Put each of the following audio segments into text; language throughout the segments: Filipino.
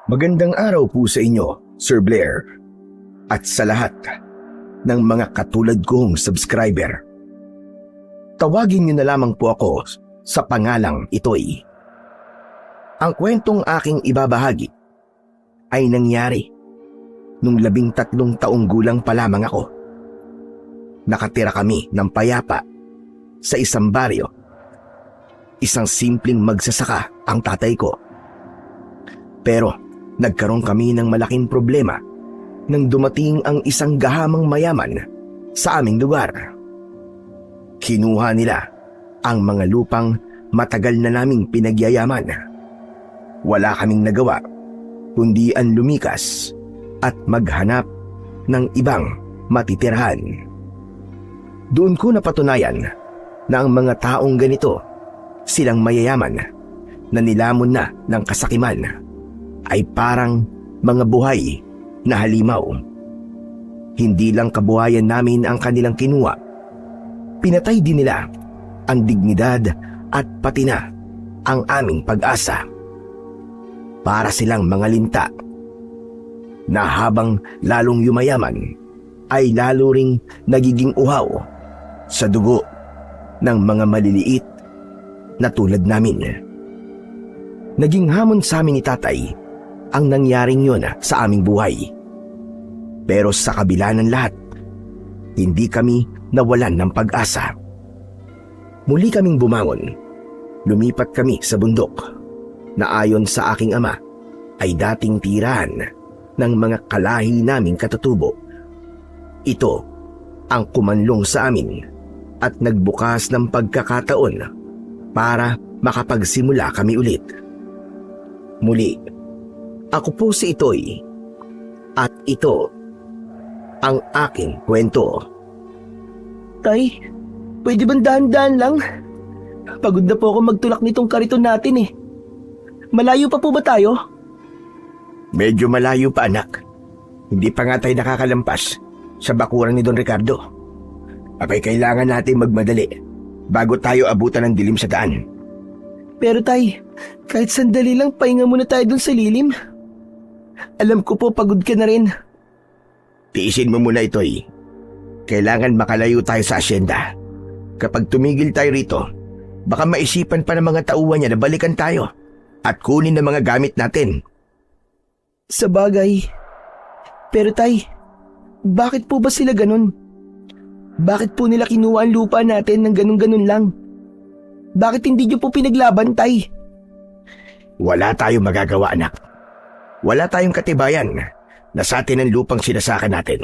Magandang araw po sa inyo, Sir Blair, at sa lahat ng mga katulad kong subscriber. Tawagin niyo na lamang po ako sa pangalang Itoy. Ang kwentong aking ibabahagi ay nangyari nung 13 taong gulang pa lamang ako. Nakatira kami ng payapa sa isang baryo. Isang simpleng magsasaka ang tatay ko. Pero nagkaroon kami ng malaking problema nang dumating ang isang gahamang mayaman sa aming lugar. Kinuha nila ang mga lupang matagal na naming pinagyayaman. Wala kaming nagawa kundi ang lumikas at maghanap ng ibang matitirhan. Doon ko napatunayan na ang mga taong ganito, silang mayayaman na nilamon na ng kasakiman, ay parang mga buhay na halimaw. Hindi lang kabuhayan namin ang kanilang kinuha. Pinatay din nila ang dignidad at pati na ang aming pag-asa. Para silang mga linta na habang lalong yumayaman ay lalo ring nagiging uhaw sa dugo ng mga maliliit na tulad namin. Naging hamon sa amin ni tatay ang nangyaring yun sa aming buhay. Pero sa kabila ng lahat, hindi kami nawalan ng pag-asa. Muli kaming bumangon. Lumipat kami sa bundok na ayon sa aking ama ay dating tirahan ng mga kalahi naming katutubo. Ito ang kumanlong sa amin at nagbukas ng pagkakataon para makapagsimula kami ulit. Muli, ako po si Itoy at ito ang aking kwento. Tay, pwede bang dahan-dahan lang? Pagod na po ako magtulak nitong kariton natin eh. Malayo pa po ba tayo? Medyo malayo pa, anak. Hindi pa nga tayo nakakalampas sa bakuran ni Don Ricardo. Abay, kailangan natin magmadali bago tayo abutan ng dilim sa daan. Pero tay, kahit sandali lang pahinga muna tayo dun sa lilim. Alam ko po pagod ka na rin. Tiisin mo muna, Itoy. Kailangan makalayo tayo sa asyenda. Kapag tumigil tayo rito, baka maisipan pa ng mga tauhan niya na balikan tayo at kunin ang mga gamit natin. Sa bagay. Pero tay, bakit po ba sila ganun? Bakit po nila kinuha ang lupa natin ng ganun-ganun lang? Bakit hindi niyo po pinaglaban, tay? Wala tayong magagawa, anak. Wala tayong katibayan na sa atin ang lupang sinasaka natin.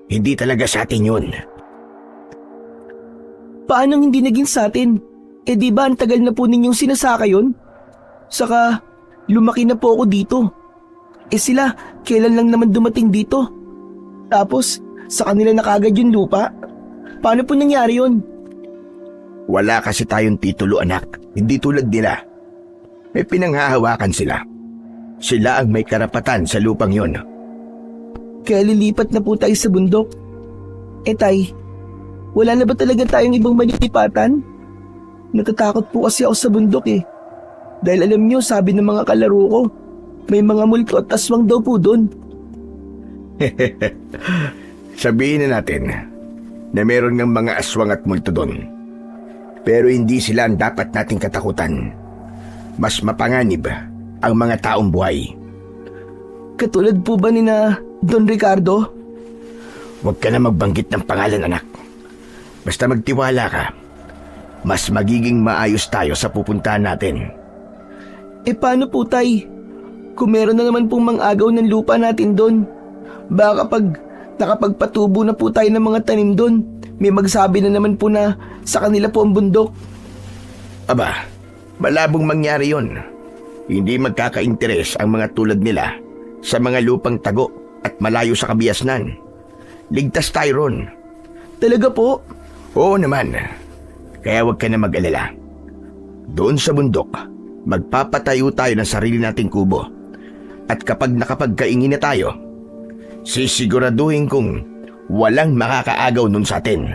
Hindi talaga sa atin yun. Paano hindi naging sa atin? Eh di ba ang tagal na po ninyong sinasaka yun? Saka lumaki na po ako dito. Eh sila, kailan lang naman dumating dito? Tapos, sa kanila na kagad yung lupa? Paano po nangyari yun? Wala kasi tayong titulo, anak. Hindi tulad nila. May pinanghahawakan sila. Sila ang may karapatan sa lupang yon. Kaya lilipat na po tayo sa bundok. Eh tay, wala na ba talaga tayong ibang malilipatan? Natatakot po kasi ako sa bundok eh. Dahil alam nyo, sabi ng mga kalaro ko, may mga multo at aswang daw po doon. Sabihin na natin na meron ng mga aswang at multo doon. Pero hindi sila ang dapat nating katakutan. Mas mapanganib ang mga taong buhay. Katulad po ba ni na Don Ricardo? Huwag ka na magbanggit ng pangalan, anak. Basta magtiwala ka. Mas magiging maayos tayo sa pupuntahan natin. Eh paano po tay? Kung meron na naman pong mang-agaw ng lupa natin doon, baka pag nakapagpatubo na po tayo ng mga tanim doon, may magsabi na naman po na sa kanila po ang bundok. Aba, malabong mangyari yon. Hindi magkakainteres ang mga tulad nila sa mga lupang tago at malayo sa kabiasnan. Ligtas tayo ron. Talaga po? Oo naman. Kaya huwag ka na mag-alala. Doon sa bundok, magpapatayo tayo ng sarili nating kubo. At kapag nakapagkaingin na tayo, sisiguraduhin kong walang makakaagaw nun sa atin.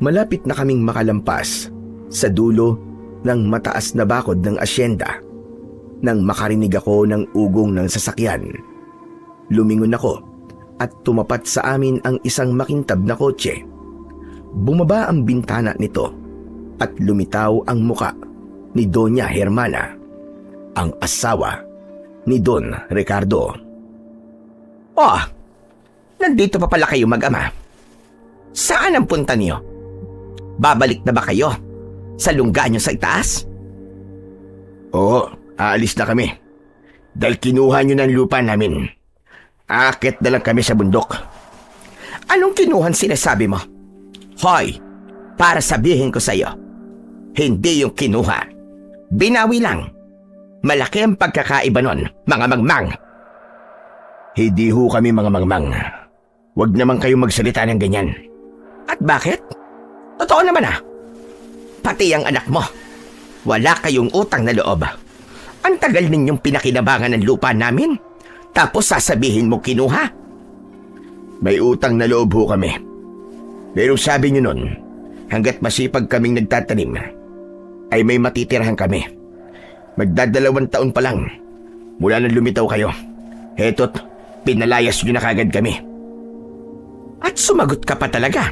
Malapit na kaming makalampas sa dulo ng mataas na bakod ng asyenda Nang makarinig ako ng ugong ng sasakyan, lumingon ako at tumapat sa amin ang isang makintab na kotse. Bumaba ang bintana nito at lumitaw ang muka ni Doña Hermana, ang asawa ni Don Ricardo. Oh, nandito pa pala kayo mag-ama. Saan ang punta niyo? Babalik na ba kayo sa lungga niyo sa itaas? Oo, aalis na kami. Dahil kinuha niyo ng lupa namin. Aakyat na lang kami sa bundok. Anong kinuhan sinasabi mo? Hoy, para sabihin ko sa iyo, hindi yung kinuha. Binawi lang. Malaki ang pagkakaiba nun, mga mangmang. Hindi ho kami mga mangmang. Huwag naman kayong magsalita ng ganyan. At bakit? Totoo naman Pati ang anak mo. Wala kayong utang na loob. Ang tagal ninyong pinakinabangan ng lupa namin. Tapos sasabihin mo kinuha? May utang na loob ho kami. Pero sabi niyo nun, hanggat masipag kaming nagtatanim, ay may matitirahan kami. Magdadalawang taon pa lang mula nang lumitaw kayo. Heto't pinalayas niyo na kagad kami. At sumagot ka pa talaga.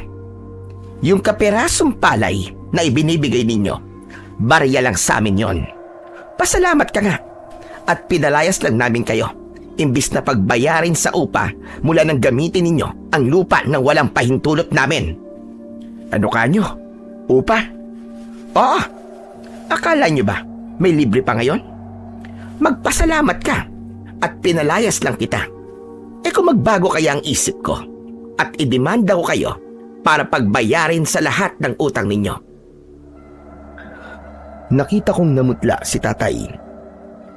Yung kaperasong palay na ibinibigay ninyo, barya lang sa amin yon. Pasalamat ka nga. At pinalayas lang namin kayo, imbis na pagbayarin sa upa mula nang gamitin ninyo ang lupa ng walang pahintulot namin. Ano kanyo? Upa? Oo. Akala nyo ba may libre pa ngayon? Magpasalamat ka at pinalayas lang kita. Kung magbago kaya ang isip ko at idemanda ko kayo para pagbayarin sa lahat ng utang ninyo. Nakita kong namutla si tatay.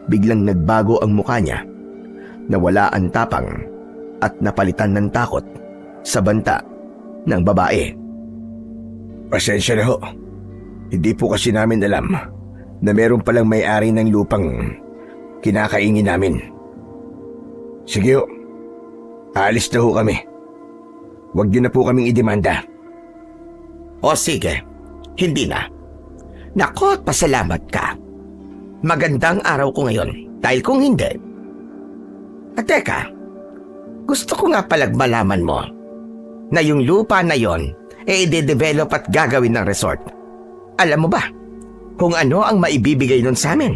Biglang nagbago ang mukha niya. Nawala ang tapang at napalitan ng takot sa banta ng babae. Pasensya na ho. Hindi po kasi namin alam na meron palang may-ari ng lupang kinakaingin namin. Sige ho, aalis na ho kami. Huwag niyo na po kaming idemanda. O sige, hindi na. Nako, pasalamat ka. Magandang araw ko ngayon dahil kung hindi. At teka, gusto ko nga palag malaman mo na yung lupa na yon i-develop at gagawin ng resort. Alam mo ba kung ano ang maibibigay nun sa amin?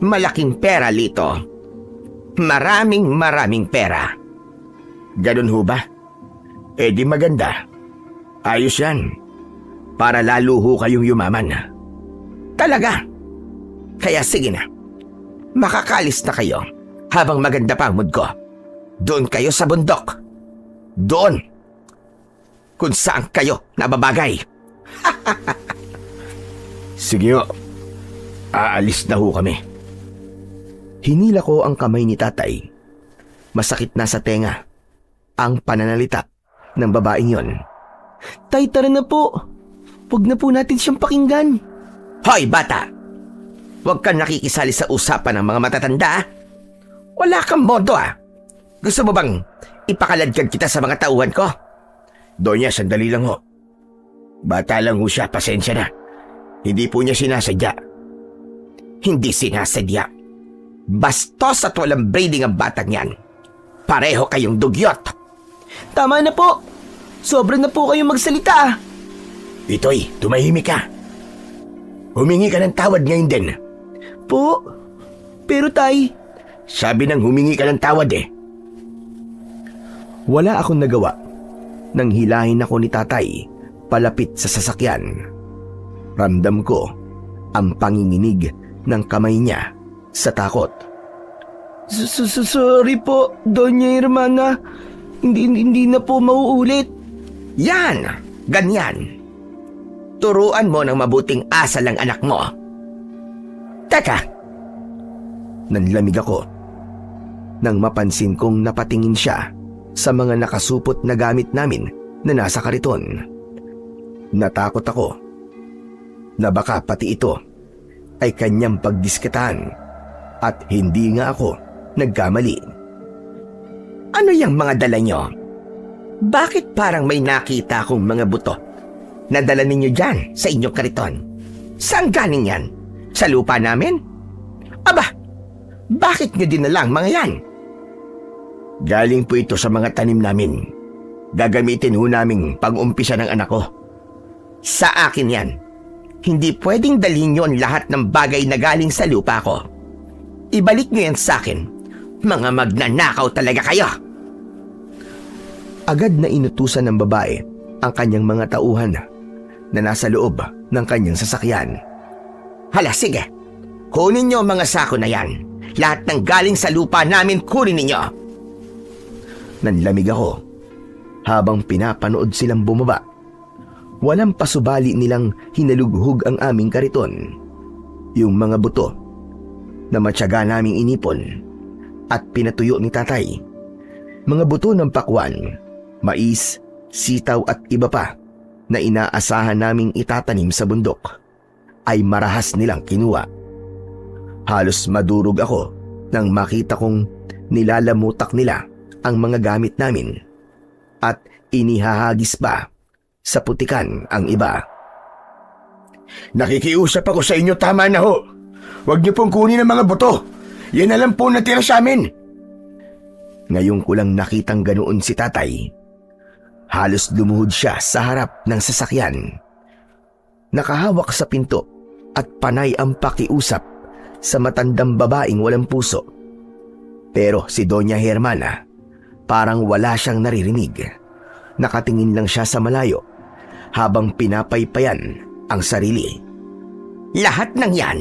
Malaking pera, Lito. Maraming pera. Ganun ho ba? Di maganda. Ayos yan. Para lalo ho kayong yumaman. Talaga? Kaya sige na. Makakalis na kayo habang maganda pa ang mood ko. Doon kayo sa bundok. Doon. Kung saan kayo nababagay. Sige ho. Aalis na ho kami. Hinila ko ang kamay ni tatay. Masakit na sa tenga ang pananalita ng babaeng yon. Tay, tara na po. Huwag na po natin siyang pakinggan. Hoy, bata! Huwag kang nakikisali sa usapan ng mga matatanda. Wala kang modo Gusto mo bang ipakaladkad kita sa mga tauhan ko? Donya, sandali lang ho. Bata lang ho siya, pasensya na. Hindi po niya sinasadya. Hindi sinasadya. Bastos at walang breeding ang batang yan. Pareho kayong dugyot. Tama na po. Sobra na po kayong magsalita. Itoy, tumahimik ka. Humingi ka ng tawad ngayon din. Po? Pero tay... Sabi nang humingi ka ng tawad Wala akong nagawa nang hilahin ako ni tatay palapit sa sasakyan. Ramdam ko ang panginginig ng kamay niya sa takot. Sorry po, Doña Hermana. Hindi na po mauulit. Yan! Ganyan. Turuan mo ng mabuting asal ang anak mo. Teka! Nanlamig ako nang mapansin kong napatingin siya sa mga nakasupot na gamit namin na nasa kariton. Natakot ako na baka pati ito ay kanyang pagdiskitahan at hindi nga ako nagkamali. Ano yung mga dala nyo? Bakit parang may nakita akong mga buto na dala ninyo dyan sa inyong kariton? Saan galing yan? Sa lupa namin? Aba, Bakit nyo dinala ang mga yan? Galing po ito sa mga tanim namin. Gagamitin ho naming pag-umpisa ng anak ko. Sa akin yan. Hindi pwedeng dalhin nyo ang lahat ng bagay na galing sa lupa ko. Ibalik nyo yan sa akin. Mga magnanakaw talaga kayo. Agad na inutusan ng babae ang kanyang mga tauhan na nasa loob ng kanyang sasakyan. Hala, sige. Kunin nyo ang mga sako na yan. Lahat ng galing sa lupa namin kunin ninyo. Nanlamig ako habang pinapanood silang bumaba. Walang pasubali nilang hinalughog ang aming kariton. Yung mga buto na matyaga naming inipon at pinatuyo ni tatay. Mga buto ng pakwan, mais, sitaw at iba pa na inaasahan naming itatanim sa bundok ay marahas nilang kinuha. Halos madurog ako nang makita kong nilalamutak nila ang mga gamit namin at inihahagis pa sa putikan ang iba. Nakikiusap ako sa inyo, tama na ho. Huwag niyo pong kunin ang mga buto. Yan na lang po natira sa amin. Ngayon ko lang nakitang ganoon si tatay. Halos lumuhod siya sa harap ng sasakyan. Nakahawak sa pinto at panay ang pakiusap sa matandang babaeng walang puso. Pero si Doña Hermana, parang wala siyang naririnig. Nakatingin lang siya sa malayo habang pinapaypayan ang sarili. Lahat ng yan,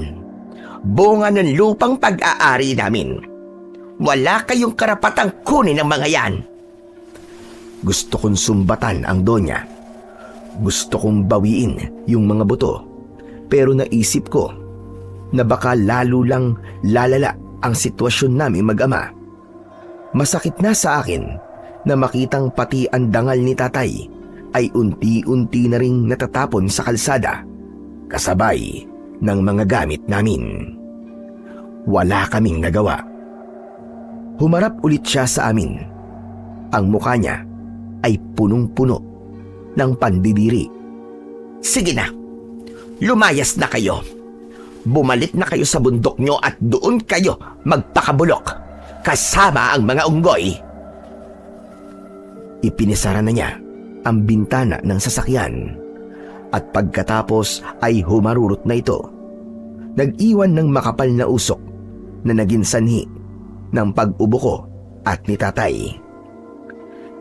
bunga ng lupang pag-aari namin. Wala kayong karapatang kunin ang mga yan. Gusto kong sumbatan ang Donya. Gusto kong bawiin yung mga buto. Pero naisip ko na baka lalo lang lalala ang sitwasyon namin mag-ama. Masakit na sa akin na makitang pati ang dangal ni tatay ay unti-unti na ring natatapon sa kalsada kasabay ng mga gamit namin. Wala kaming nagawa. Humarap ulit siya sa amin. Ang mukha niya ay punong-puno ng pandidiri. Sige na, lumayas na kayo. Bumalik na kayo sa bundok nyo at doon kayo magpakabulok kasama ang mga unggoy. Ipinisara na niya ang bintana ng sasakyan at pagkatapos ay humarurot na ito. Nag-iwan ng makapal na usok na naging sanhi ng pag-ubo ko at ni tatay.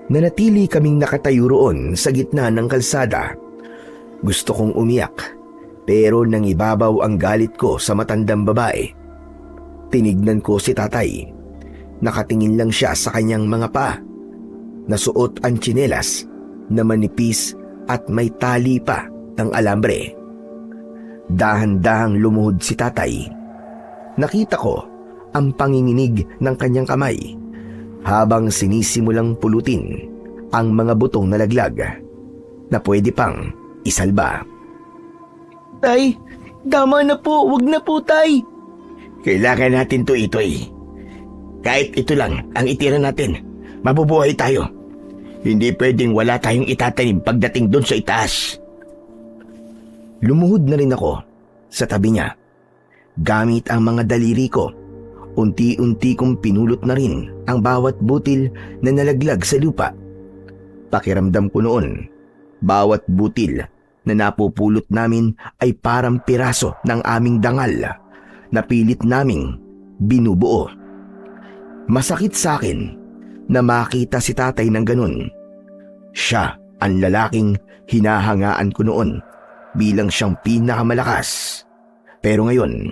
Nanatili kaming nakatayo roon sa gitna ng kalsada. Gusto kong umiyak pero nangibabaw ang galit ko sa matandang babae. Tinignan ko si tatay. Nakatingin lang siya sa kanyang mga paa. Nasuot ang tsinelas na manipis at may tali pa ng alambre. Dahan-dahang lumuhod si tatay. Nakita ko ang panginginig ng kanyang kamay habang sinisimulang pulutin ang mga butong nalaglag na pwede pang isalba. Tay, tama na po. Wag na po, tay. Kailangan natin to, Itoy. Kahit ito lang ang itira natin, mabubuhay tayo. Hindi pwedeng wala tayong itatanim pagdating doon sa itaas. Lumuhod na rin ako sa tabi niya. Gamit ang mga daliri ko, unti-unti kong pinulot na rin ang bawat butil na nalaglag sa lupa. Pakiramdam ko noon, bawat butil na napupulot namin ay parang piraso ng aming dangal na pilit naming binubuo. Masakit sa akin na makita si tatay ng ganun. Siya ang lalaking hinahangaan ko noon bilang siyang pinakamalakas. Pero ngayon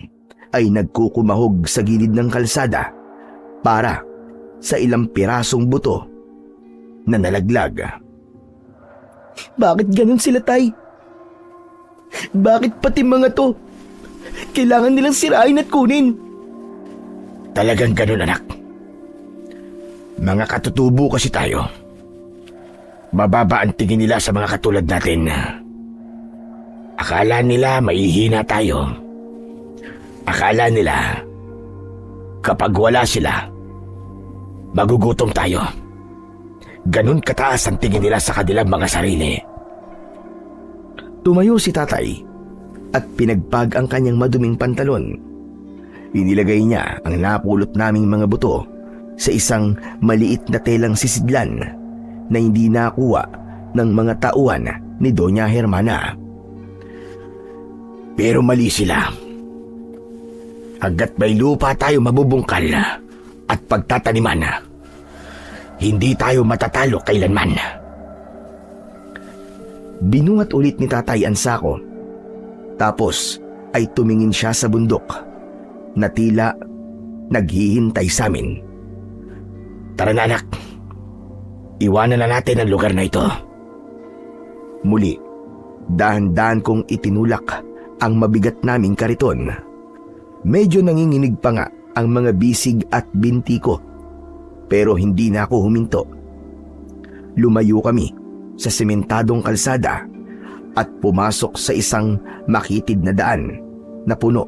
ay nagkukumahog sa gilid ng kalsada para sa ilang pirasong buto na nalaglag. Bakit ganun sila, tay? Bakit pati mga to kailangan nilang sirain at kunin? Talagang ganun, anak. Mga katutubo kasi tayo. Mababa ang tingin nila sa mga katulad natin. Akala nila mahihina tayo. Akala nila kapag wala sila, magugutom tayo. Ganun kataas ang tingin nila sa kanilang mga sarili. Tumayo si tatay at pinagpag ang kanyang maduming pantalon. Inilagay niya ang napulot naming mga buto sa isang maliit na telang sisidlan na hindi nakuha ng mga tauhan ni Doña Hermana. Pero mali sila. Hanggat may lupa tayo mabubungkal at pagtataniman, hindi tayo matatalo kailanman. Binungat ulit ni Tatay ang sako. Tapos ay tumingin siya sa bundok na tila naghihintay sa amin. Tara na anak, iwanan na natin ang lugar na ito. Muli, dahan-dahan kong itinulak ang mabigat naming kariton. Medyo nanginginig pa nga ang mga bisig at binti ko, pero hindi na ako huminto. Lumayo kami sa sementadong kalsada at pumasok sa isang makitid na daan na puno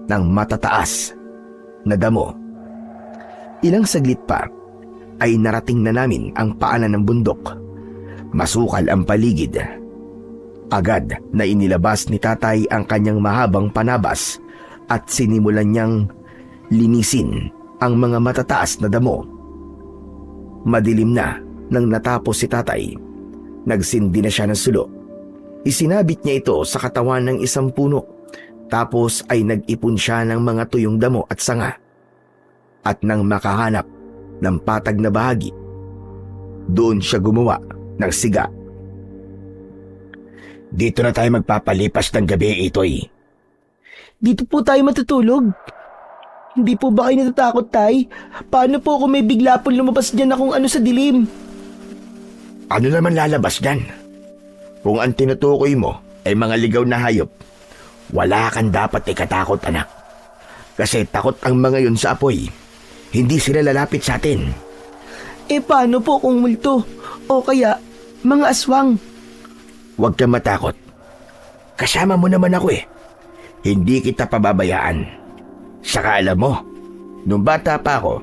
ng matataas na damo. Ilang saglit pa ay narating na namin ang paanan ng bundok. Masukal ang paligid. Agad na inilabas ni Tatay ang kanyang mahabang panabas at sinimulan niyang linisin ang mga matataas na damo. Madilim na nang natapos si Tatay. Nagsindi na siya ng sulo. Isinabit niya ito sa katawan ng isang puno. Tapos ay nag-ipon siya ng mga tuyong damo at sanga. At nang makahanap ng patag na bahagi, doon siya gumawa ng siga. Dito na tayo magpapalipas ng gabi, Itoy. Dito po tayo matutulog. Hindi po ba kayo natatakot, Tay? Paano po kung may bigla po lumabas dyan na kung ano sa dilim? Ano naman lalabas dyan? Kung ang tinutukoy mo ay mga ligaw na hayop, wala kang dapat ikatakot, anak. Kasi takot ang mga yun sa apoy. Hindi sila lalapit sa atin. Paano po kung multo? O kaya mga aswang? Huwag kang matakot. Kasama mo naman ako . Hindi kita pababayaan. Saka alam mo, nung bata pa ako,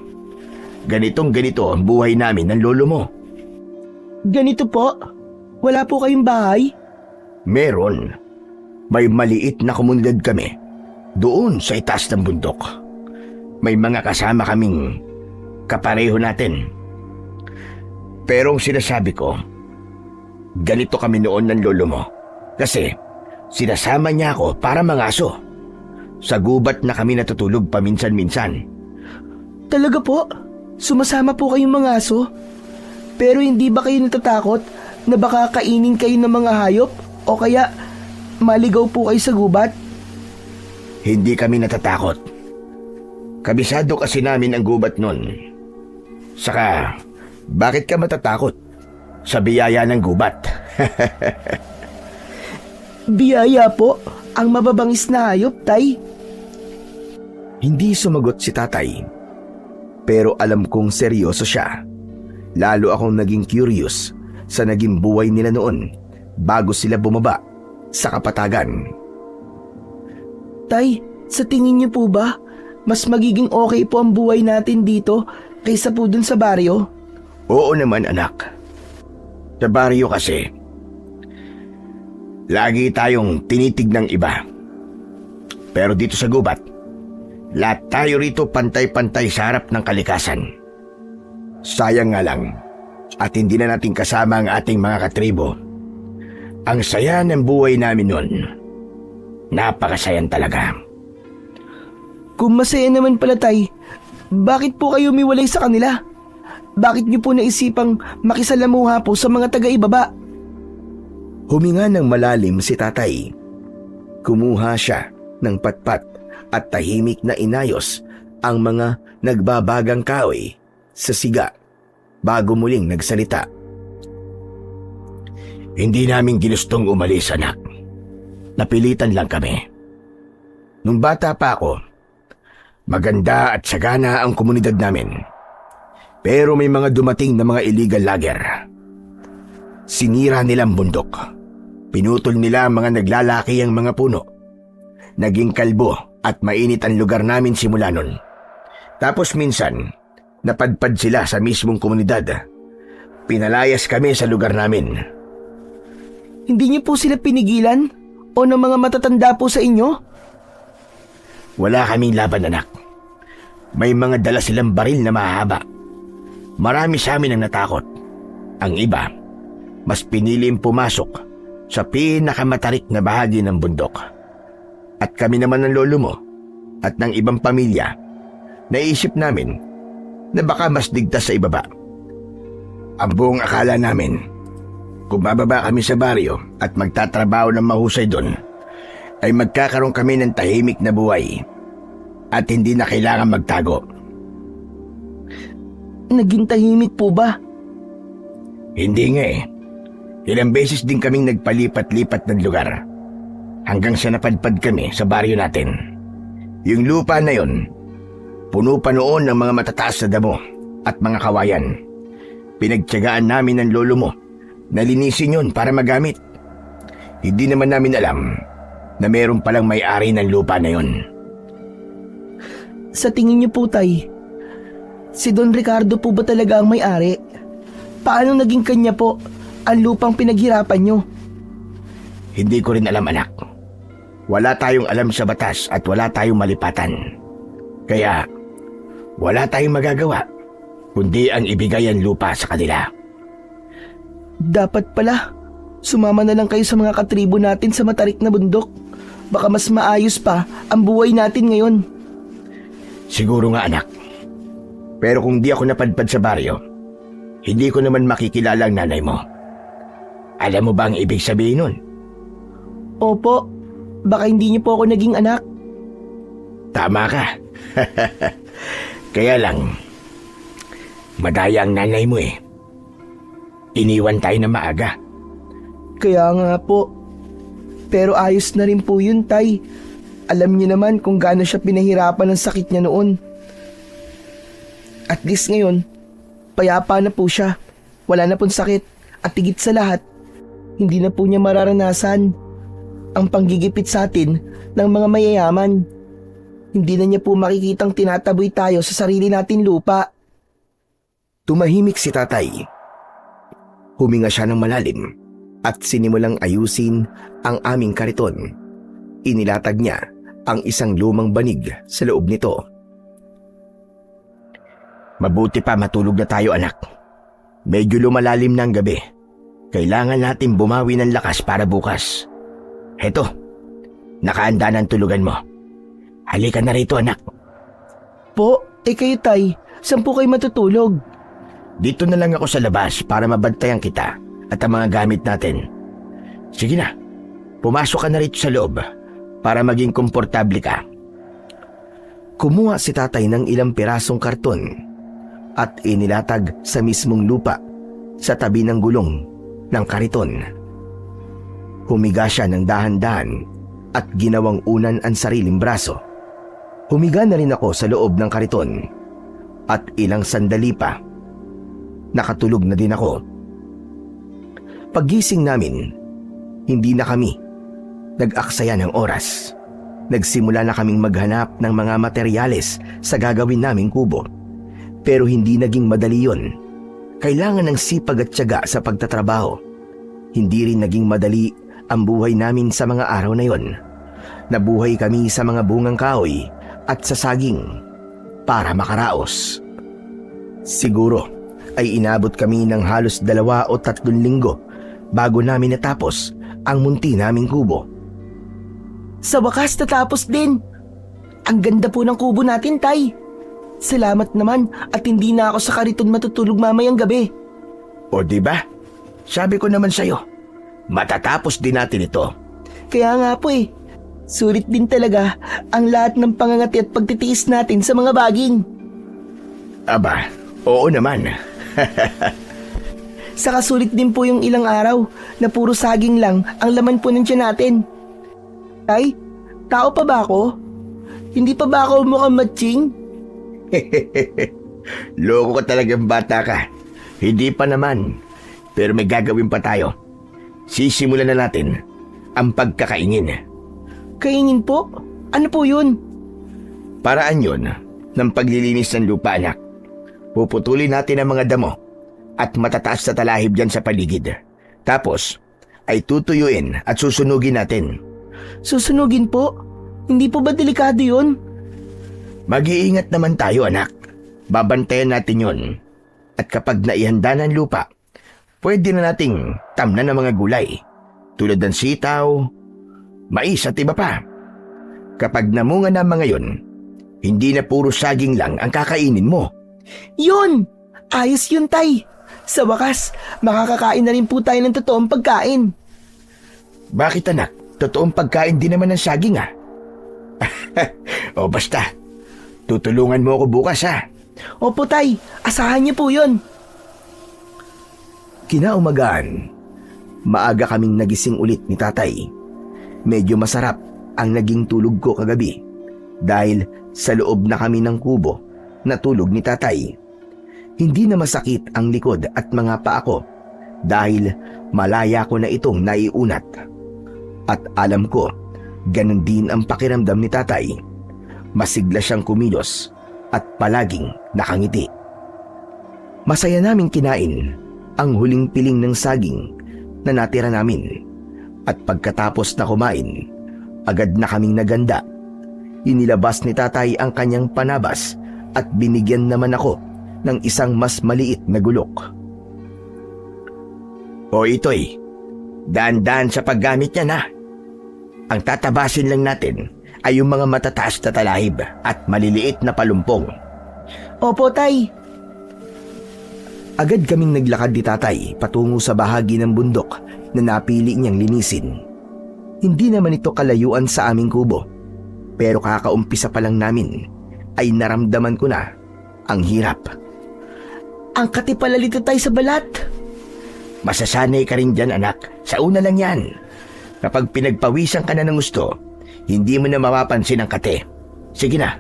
ganitong-ganito ang buhay namin ng lolo mo. Ganito po? Wala po kayong bahay? Meron. May maliit na komunidad kami. Doon sa itaas ng bundok. May mga kasama kaming kapareho natin. Pero ang sinasabi ko, ganito kami noon ng lolo mo. Kasi sinasama niya ako para mangaso. Sa gubat na kami natutulog paminsan-minsan. Talaga po? Sumasama po kayong mga aso? Pero hindi ba kayo natatakot na baka kainin kayo ng mga hayop? O kaya maligaw po kayo sa gubat? Hindi kami natatakot. Kabisado kasi namin ang gubat nun. Saka, bakit ka matatakot sa biyaya ng gubat? Biyaya po ang mababangis na hayop, Tay. Hindi sumagot si Tatay. Pero alam kong seryoso siya. Lalo akong naging curious sa naging buhay nila noon bago sila bumaba sa kapatagan. Tay, sa tingin niyo po ba mas magiging okay po ang buhay natin dito kaysa po dun sa baryo? Oo naman, anak. Sa baryo kasi, lagi tayong tinitig ng iba. Pero dito sa gubat, lahat tayo rito pantay-pantay sa harap ng kalikasan. Sayang nga lang, at hindi na natin kasama ang ating mga katribo. Ang saya ng buhay namin noon. Napakasayan talaga. Kung masaya naman pala, Tay, bakit po kayo umiwalay sa kanila? Bakit niyo po naisipang makisalamuha po sa mga taga-ibaba? Huminga ng malalim si Tatay. Kumuha siya ng patpat at tahimik na inayos ang mga nagbabagang kahoy sa siga bago muling nagsalita. Hindi namin ginustong umalis, anak. Napilitan lang kami. Nung bata pa ako, maganda at sagana ang komunidad namin. Pero may mga dumating na mga illegal logger. Sinira nilang bundok. Pinutol nila ang mga naglalaki ang mga puno. Naging kalbo at mainit ang lugar namin simula nun. Tapos minsan, napadpad sila sa mismong komunidad. Pinalayas kami sa lugar namin. Hindi niyo po sila pinigilan? O ng mga matatanda po sa inyo? Wala kaming laban, anak. May mga dala silang baril na mahaba. Marami sa amin ang natakot. Ang iba, mas piniling pumasok sa pinakamatarik na bahagi ng bundok. At kami naman ng lolo mo at ng ibang pamilya, naisip namin na baka mas ligtas sa ibaba. Ang buong akala namin, kung bababa kami sa baryo at magtatrabaho ng mahusay doon, ay magkakaroon kami ng tahimik na buhay at hindi na kailangan magtago. Naging tahimik po ba? Hindi nga eh. Ilang beses din kaming nagpalipat-lipat ng lugar hanggang sa napadpad kami sa baryo natin. Yung lupa na yon, puno pa noon ng mga matataas na damo at mga kawayan. Pinagtiyagaan namin ng lolo mo na linisin yun para magamit. Hindi naman namin alam na meron palang may-ari ng lupa na yon. Sa tingin niyo po, Tay, si Don Ricardo po ba talaga ang may-ari? Paano naging kanya po ang lupang pinaghirapan niyo? Hindi ko rin alam, anak. Wala tayong alam sa batas at wala tayong malipatan. Kaya wala tayong magagawa kundi ang ibigay ang lupa sa kanila. Dapat pala, sumama na lang kayo sa mga katribo natin sa matarik na bundok. Baka mas maayos pa ang buhay natin ngayon. Siguro nga, anak. Pero kung di ako napadpad sa baryo, hindi ko naman makikilala ang nanay mo. Alam mo ba ang ibig sabihin nun? Opo, baka hindi niyo po ako naging anak. Tama ka. Kaya lang, madaya ang nanay mo eh. Iniwan tayo na maaga. Kaya nga po. Pero ayos na rin po yun, Tay. Alam niyo naman kung gaano siya pinahirapan ng sakit niya noon. At least ngayon, payapa na po siya. Wala na pong sakit. At higit sa lahat, hindi na po niya mararanasan ang panggigipit sa atin ng mga mayayaman. Hindi na niya po makikitang tinataboy tayo sa sarili natin lupa. Tumahimik si tatay. Huminga siya ng malalim at sinimulang ayusin ang aming kariton. Inilatag niya ang isang lumang banig sa loob nito. Mabuti pa matulog na tayo, anak. Medyo lumalalim na ang gabi. Kailangan natin bumawi ng lakas para bukas. Heto, nakaanda ng tulugan mo. Halika na rito, anak. Po, kayo, Tay, saan po kayo matutulog? Dito na lang ako sa labas para mabantayan kita at ang mga gamit natin. Sige na, pumasok ka na rito sa loob para maging komportable ka. Kumuha si tatay ng ilang pirasong karton at inilatag sa mismong lupa sa tabi ng gulong ng kariton. Humiga siya ng dahan-dahan at ginawang unan ang sariling braso. Humiga na rin ako sa loob ng kariton at ilang sandali pa, nakatulog na din ako. Paggising namin, hindi na kami nag-aksaya ng oras. Nagsimula na kaming maghanap ng mga materyales sa gagawin naming kubo. Pero hindi naging madali yun. Kailangan ng sipag at tiyaga sa pagtatrabaho. Hindi rin naging madali ang buhay namin sa mga araw na yon. Nabuhay kami sa mga bungang kahoy at sa saging para makaraos. Siguro ay inabot kami ng halos 2 o 3 linggo bago namin natapos ang munti naming kubo. Sa wakas natapos din. Ang ganda po ng kubo natin, Tay. Salamat naman at hindi na ako sa kariton matutulog mamayang gabi. O diba? Sabi ko naman sa'yo, matatapos din natin ito. Kaya nga po eh. Sulit din talaga ang lahat ng pangangati at pagtitiis natin sa mga baging. Aba, oo naman. Saka sulit din po yung ilang araw na puro saging lang ang laman po ng tiyan natin. Tay, tao pa ba ako? Hindi pa ba ako mukhang matching? Loko ka talagang bata ka. Hindi pa naman. Pero may gagawin pa tayo. Sisimulan na natin ang pagkakaingin. Kaingin po? Ano po yun? Paraan yun ng paglilinis ng lupa, anak. Puputulin natin ang mga damo at matataas na talahib dyan sa paligid. Tapos ay tutuyuin at susunugin natin. Susunugin po? Hindi po ba delikado yun? Mag-iingat naman tayo, anak. Babantayan natin yon. At kapag naihanda ng lupa, pwede na nating tamnan ng mga gulay, tulad ng sitaw, mais at iba pa. Kapag namunga na mga yon, hindi na puro saging lang ang kakainin mo. Yun! Ayos yun, Tay. Sa wakas, makakakain na rin po tayo ng totoong pagkain. Bakit, anak? Totoong pagkain din naman ng saging, ah. O basta, tutulungan mo ako bukas, ha? Opo, Tay. Asahan niyo po yun. Kinaumagahan, maaga kaming nagising ulit ni tatay. Medyo masarap ang naging tulog ko kagabi dahil sa loob na kami ng kubo na tulog ni tatay. Hindi na masakit ang likod at mga paa ko dahil malaya ko na itong naiunat. At alam ko, ganun din ang pakiramdam ni tatay. Masigla siyang kumilos at palaging nakangiti. Masaya naming kinain ang huling piling ng saging na natira namin. At pagkatapos na kumain, agad na kaming naganda. Inilabas ni tatay ang kanyang panabas at binigyan naman ako ng isang mas maliit na gulok. O ito'y, daan-daan sa paggamit niya na. Ang tatabasin lang natin ay yung mga matataas na talahib at maliliit na palumpong. Opo, Tay. Agad kaming naglakad ni tatay patungo sa bahagi ng bundok na napili niyang linisin. Hindi naman ito kalayuan sa aming kubo, pero kakaumpisa pa lang namin ay naramdaman ko na ang hirap. Ang katipalali tayo sa balat. Masasanay ka rin dyan, anak. Sa una lang yan. Kapag pinagpawisan ka na ng gusto, hindi mo na mapapansin ang kate. Sige na,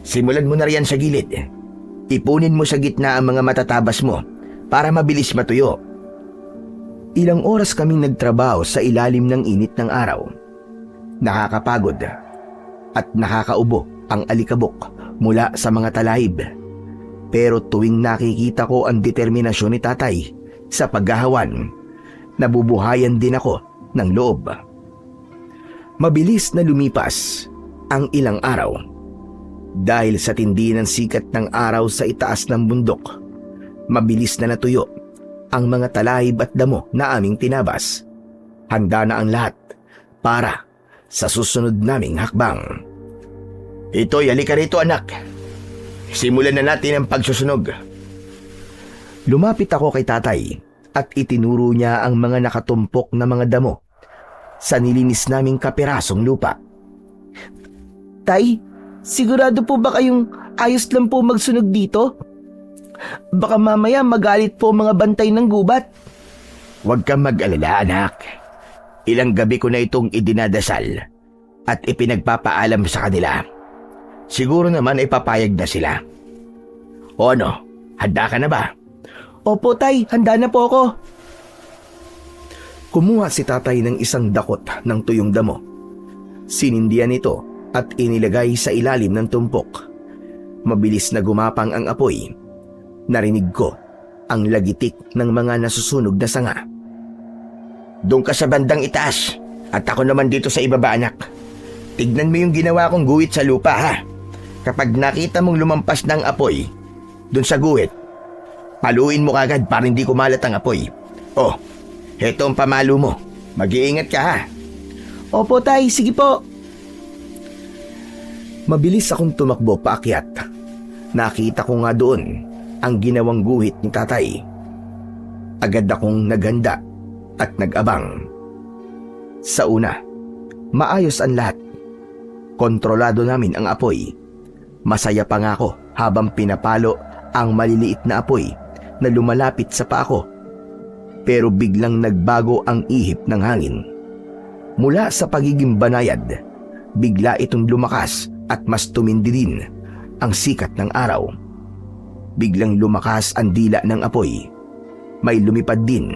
simulan mo na riyan sa gilid. Ipunin mo sa gitna ang mga matatabas mo para mabilis matuyo. Ilang oras kaming nagtrabaho sa ilalim ng init ng araw. Nakakapagod at nakakaubo ang alikabok mula sa mga talahib. Pero tuwing nakikita ko ang determinasyon ni tatay sa paghahawan, nabubuhayan din ako ng loob. Mabilis na lumipas ang ilang araw. Dahil sa tindi ng sikat ng araw sa itaas ng bundok, mabilis na natuyo ang mga talahib at damo na aming tinabas. Handa na ang lahat para sa susunod naming hakbang. Ito'y, halika rito, anak. Simulan na natin ang pagsusunog. Lumapit ako kay tatay at itinuro niya ang mga nakatumpok na mga damo sa nilinis naming kapirasong lupa. Tay, sigurado po ba kayong ayos lang po magsunog dito? Baka mamaya magalit po mga bantay ng gubat. Huwag kang mag-alala, anak. Ilang gabi ko na itong idinadasal at ipinagpapaalam sa kanila. Siguro naman ay papayag na sila. O ano, handa ka na ba? Opo, Tay, handa na po ako. Kumuha si tatay ng isang dakot ng tuyong damo. Sinindihan ito at inilagay sa ilalim ng tumpok. Mabilis na gumapang ang apoy. Narinig ko ang lagitik ng mga nasusunog na sanga. Doon ka sa bandang itaas at ako naman dito sa ibaba, anak. Tignan mo yung ginawa kong guhit sa lupa, ha? Kapag nakita mong lumampas ng apoy doon sa guhit, paluin mo kagad para hindi kumalat ang apoy. Oh, heto ang pamalo mo. Mag-iingat ka, ha? Opo, Tay, sige po. Mabilis akong tumakbo paakyat. Nakita ko nga doon ang ginawang guhit ni tatay. Agad akong naghanda at nag-abang. Sa una, maayos ang lahat. Kontrolado namin ang apoy. Masaya pa nga ako habang pinapalo ang maliliit na apoy na lumalapit sa paa ko. Pero biglang nagbago ang ihip ng hangin. Mula sa pagiging banayad, bigla itong lumakas at mas tumindi din ang sikat ng araw. Biglang lumakas ang dila ng apoy. May lumipad din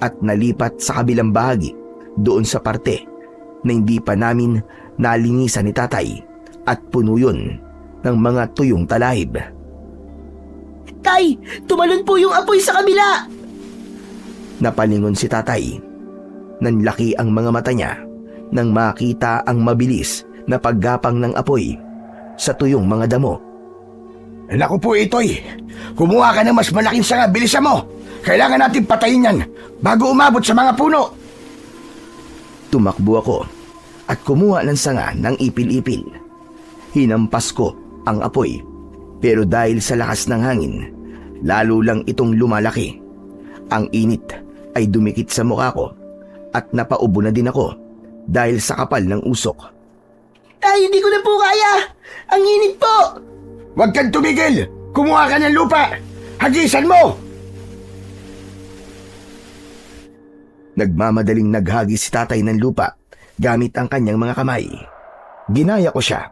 at nalipat sa kabilang bahagi doon sa parte na hindi pa namin nalinisan ni tatay at puno yun ng mga tuyong talahib. Tay, tumalon po yung apoy sa kabila! Napalingon si tatay. Nanlaki ang mga mata niya nang makita ang mabilis na paggapang ng apoy sa tuyong mga damo. Naku po, Itoy. Kumuha ka ng mas malaking sanga. Bilisan mo. Kailangan natin patayin yan bago umabot sa mga puno. Tumakbo ako at kumuha ng sanga ng ipil-ipil. Hinampas ko ang apoy, pero dahil sa lakas ng hangin, lalo lang itong lumalaki. Ang init ay dumikit sa mukha ko at napaubo na din ako dahil sa kapal ng usok. Tay, hindi ko na po kaya! Ang init po! Huwag kang tumigil. Kumuha ka ng lupa. Hagisan mo. Nagmamadaling naghagis si tatay ng lupa gamit ang kanyang mga kamay. Ginaya ko siya.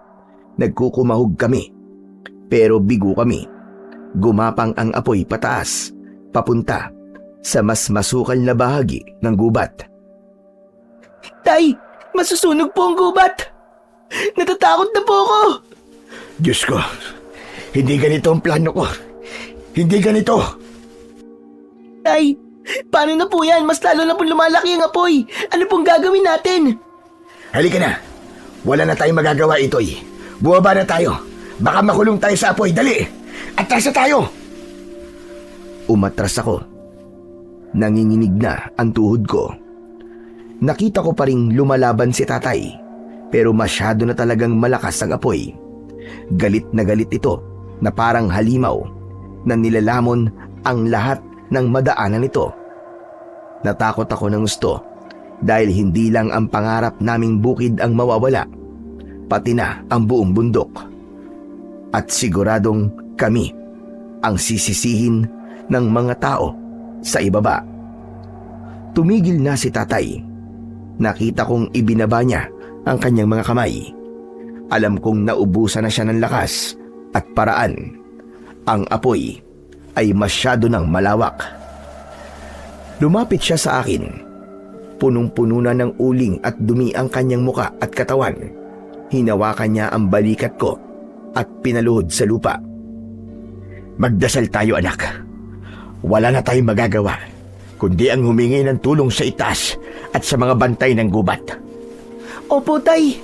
Nagkukumahog kami. Pero bigo kami. Gumapang ang apoy pataas, papunta sa mas masukal na bahagi ng gubat. Tay, masusunog po ang gubat! Natatakot na po ako! Diyos ko. Hindi ganito ang plano ko. Hindi ganito. Tay, paano na po yan? Mas lalo na po lumalaki ang apoy. Ano pong gagawin natin? Halika na. Wala na tayong magagawa, Itoy. Buwaba na tayo. Baka makulong tayo sa apoy. Dali. Atras na tayo. Umatras ako. Nanginginig na ang tuhod ko. Nakita ko pa ring lumalaban si tatay, pero masyado na talagang malakas ang apoy. Galit na galit ito na parang halimaw na nilalamon ang lahat ng madaanan nito. Natakot ako ng gusto dahil hindi lang ang pangarap naming bukid ang mawawala, pati na ang buong bundok. At siguradong kami ang sisisihin ng mga tao sa ibaba. Tumigil na si tatay. Nakita kong ibinaba niya ang kanyang mga kamay. Alam kong naubusan na siya ng lakas at paraan. Ang apoy ay masyado nang malawak. Lumapit siya sa akin. Punong-puno na ng uling at dumi ang kanyang muka at katawan. Hinawakan niya ang balikat ko at pinaluhod sa lupa. Magdasal tayo, anak. Wala na tayong magagawa, kundi ang humingi ng tulong sa itaas at sa mga bantay ng gubat. Opo, Tay.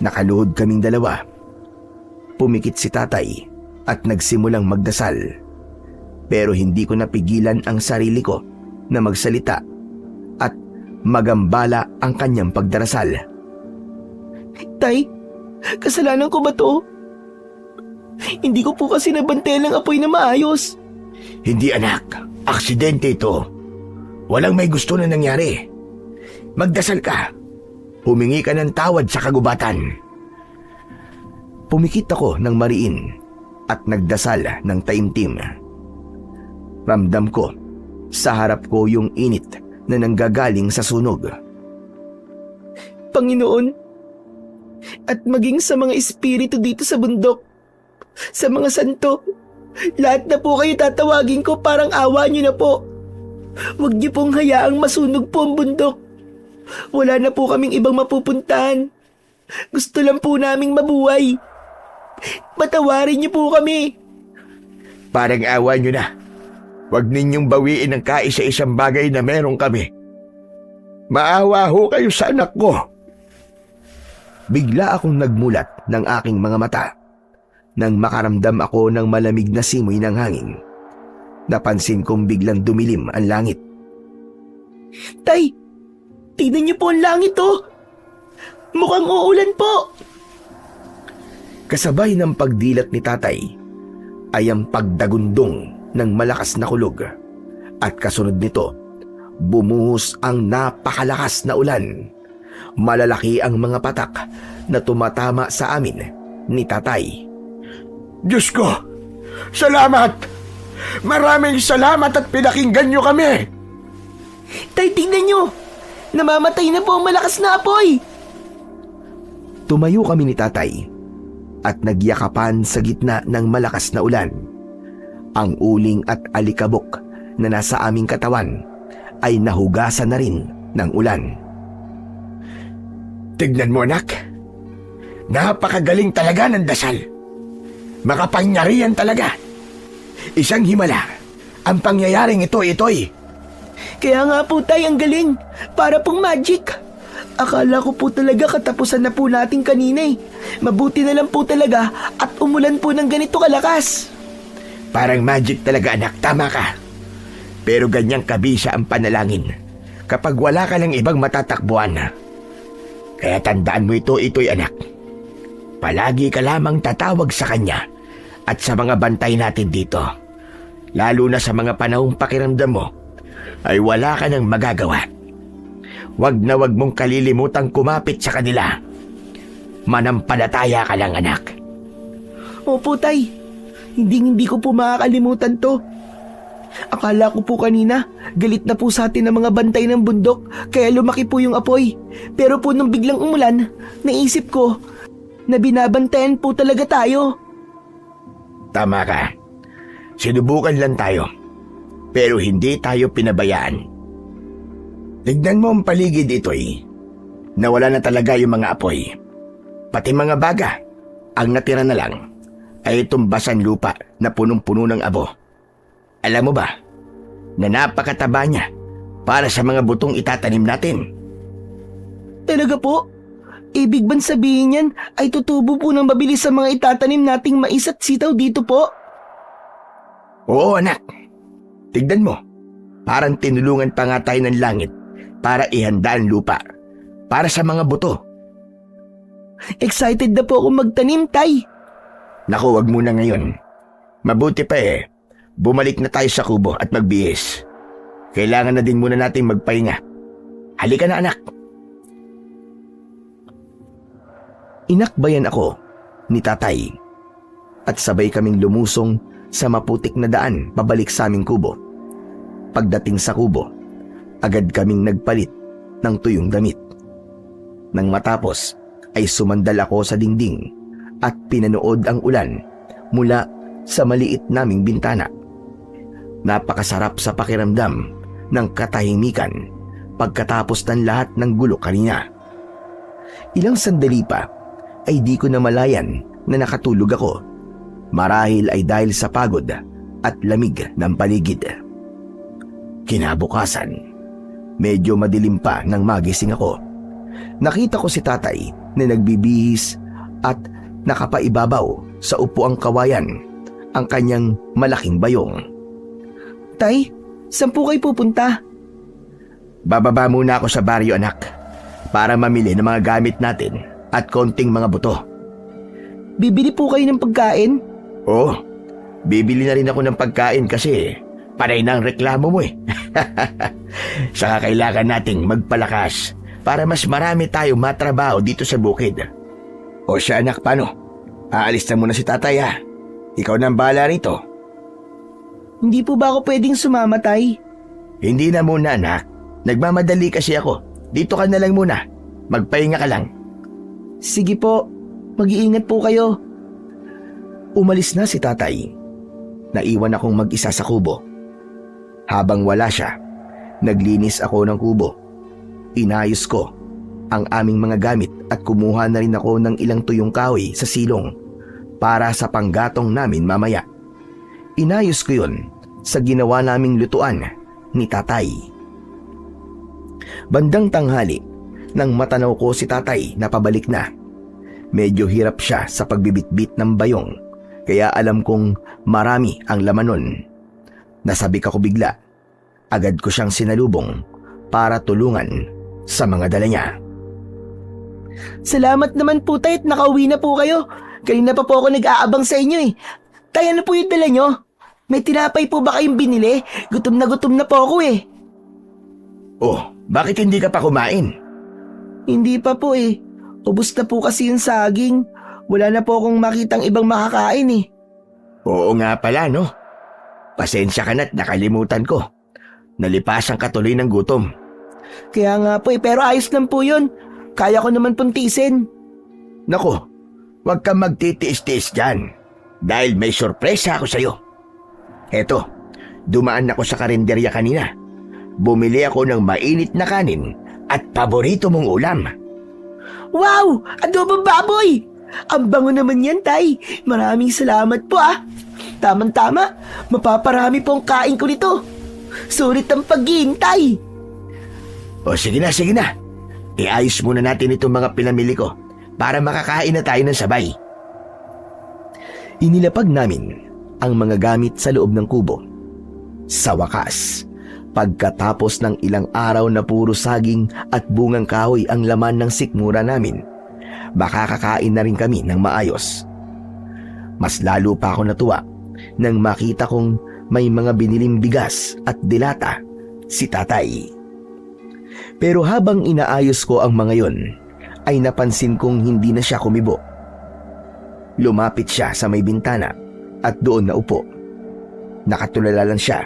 Nakaluhod kaming dalawa. Pumikit si tatay at nagsimulang magdasal. Pero hindi ko napigilan ang sarili ko na magsalita at magambala ang kanyang pagdarasal. Tay, kasalanan ko ba to? Hindi ko po kasi nabantayan ang apoy na maayos. Hindi, anak. Aksidente ito. Walang may gusto na nangyari. Magdasal ka. Humingi ka ng tawad sa kagubatan. Pumikit ako ng mariin at nagdasal ng taimtim. Ramdam ko sa harap ko yung init na nanggagaling sa sunog. Panginoon, at maging sa mga espiritu dito sa bundok, sa mga santo, lahat na po kayo tatawagin ko, parang awa niyo na po. Huwag niyo pong hayaang masunog po ang bundok. Wala na po kaming ibang mapupuntahan. Gusto lang po naming mabuhay. Patawarin niyo po kami. Parang awa nyo na. Huwag ninyong bawiin ang kaisa-isang bagay na meron kami. Maawa ho kayo sa anak ko. Bigla akong nagmulat ng aking mga mata nang makaramdam ako ng malamig na simoy ng hangin. Napansin kong biglang dumilim ang langit. Tay, tingnan niyo po ang langit oh. Mukhang uulan po. Kasabay ng pagdilat ni tatay ay ang pagdagundong ng malakas na kulog. At kasunod nito, bumuhos ang napakalakas na ulan. Malalaki ang mga patak na tumatama sa amin ni tatay. Diyos ko! Salamat! Maraming salamat at pinakinggan nyo kami! Tay, tingnan niyo. Namamatay na po ang malakas na apoy. Tumayo kami ni tatay at nagyakapan sa gitna ng malakas na ulan. Ang uling at alikabok na nasa aming katawan ay nahugasan na rin ng ulan. Tignan mo, anak. Napakagaling talaga ng dasal. Makapangyarihan talaga. Isang himala ang pangyayaring ito, Itoy. Kaya nga po, Tay, ang galing. Para pong magic. Akala ko po talaga katapusan na po natin kanina eh. Mabuti na lang po talaga at umulan po ng ganito kalakas. Parang magic talaga anak, tama ka. Pero ganyang kabisa ang panalangin kapag wala ka ng ibang matatakbuhan. Kaya tandaan mo ito'y anak. Palagi ka lamang tatawag sa kanya at sa mga bantay natin dito. Lalo na sa mga panahong pakiramdam mo ay wala ka nang magagawa. Wag na wag mong kalilimutang kumapit sa kanila. Manampalataya ka lang anak. Opo tay, hindi ko po makakalimutan to. Akala ko po kanina, galit na po sa atin ang mga bantay ng bundok, kaya lumaki po yung apoy. Pero po nung biglang umulan, naisip ko na binabantayan po talaga tayo. Tama ka. Sinubukan lang tayo. Pero hindi tayo pinabayaan. Tignan mo ang paligid ito'y. Nawala na talaga yung mga apoy. Pati mga baga. Ang natira na lang ay tumbasan lupa na punong-puno ng abo. Alam mo ba na napakataba niya para sa mga butong itatanim natin? Talaga po? Ibig bang sabihin yan ay tutubo po ng mabilis sa mga itatanim nating mais at sitaw dito po? Oo anak. Tignan mo. Parang tinulungan pa nga tayo ng langit para ihanda ang lupa para sa mga buto. Excited na po ako magtanim, tay. Naku, wag muna ngayon. Mabuti pa bumalik na tayo sa kubo at magbihis. Kailangan na din muna nating magpahinga. Halika na anak. Inakbayan ako ni tatay at sabay kaming lumusong sa maputik na daan pabalik sa aming kubo. Pagdating sa kubo, agad kaming nagpalit ng tuyong damit. Nang matapos ay sumandal ako sa dingding at pinanood ang ulan mula sa maliit naming bintana. Napakasarap sa pakiramdam ng katahimikan pagkatapos ng lahat ng gulo kanina. Ilang sandali pa ay di ko namalayan na nakatulog ako. Marahil ay dahil sa pagod at lamig ng paligid. Kinabukasan, medyo madilim pa nang magising ako. Nakita ko si tatay na nagbibihis at nakapaibabaw sa upuang kawayan ang kanyang malaking bayong. Tay, saan po kayo pupunta? Bababa muna ako sa baryo anak para mamili ng mga gamit natin at konting mga buto. Bibili po kayo ng pagkain? Oo, bibili na rin ako ng pagkain kasi panay na ang reklamo mo Saka kailangan nating magpalakas para mas marami tayo matrabaho dito sa bukid. O siya anak, paano? Aalis na muna si tatay ha. Ikaw nang bahala rito. Hindi po ba ako pwedeng sumama, tay? Hindi na muna anak. Nagmamadali kasi ako. Dito ka na lang muna. Magpahinga ka lang. Sige po, mag-iingat po kayo. Umalis na si tatay. Naiwan akong mag-isa sa kubo. Habang wala siya, naglinis ako ng kubo. Inayos ko ang aming mga gamit at kumuha na rin ako ng ilang tuyong kahoy sa silong para sa panggatong namin mamaya. Inayos ko yun sa ginawa naming lutuan ni tatay. Bandang tanghali, nang matanaw ko si tatay na pabalik na. Medyo hirap siya sa pagbibitbit ng bayong, kaya alam kong marami ang laman nun. Nasabik ako bigla. Agad ko siyang sinalubong para tulungan sa mga dala niya. Salamat naman po, tay, at nakauwi na po kayo. Kanina pa po ako nag-aabang sa inyo eh. Tay, ano po yung dala nyo? May tinapay po ba kayong binili? Gutom na po ako eh. Oh, bakit hindi ka pa kumain? Hindi pa po eh. Ubus na po kasi yung saging. Wala na po akong makitang ibang makakain eh. Oo nga pala no. Pasensya ka na't nakalimutan ko. Nalipasan ka tuloy ng gutom. Kaya nga po eh, pero ayos lang po yun. Kaya ko naman puntisin. Naku, huwag kang magtitiis-tiis dyan. Dahil may sorpresa ako sa'yo. Eto, dumaan ako sa karinderya kanina. Bumili ako ng mainit na kanin at paborito mong ulam. Wow! Adobong baboy! Ang bango naman yan, tay. Maraming salamat po ah. Tamang-tama, mapaparami po ang kain ko nito. Sulit ang paghihintay. O sige na. iayos muna natin itong mga pinamili ko para makakain na tayo ng sabay. Inilapag namin ang mga gamit sa loob ng kubo. Sa wakas, pagkatapos ng ilang araw na puro saging at bungang kahoy ang laman ng sikmura namin, makakakain na rin kami ng maayos. Mas lalo pa ako natuwa nang makita kong may mga biniling bigas at dilata si tatay. Pero habang inaayos ko ang mga yon, ay napansin kong hindi na siya kumibo. Lumapit siya sa may bintana at doon naupo. Nakatulala lang siya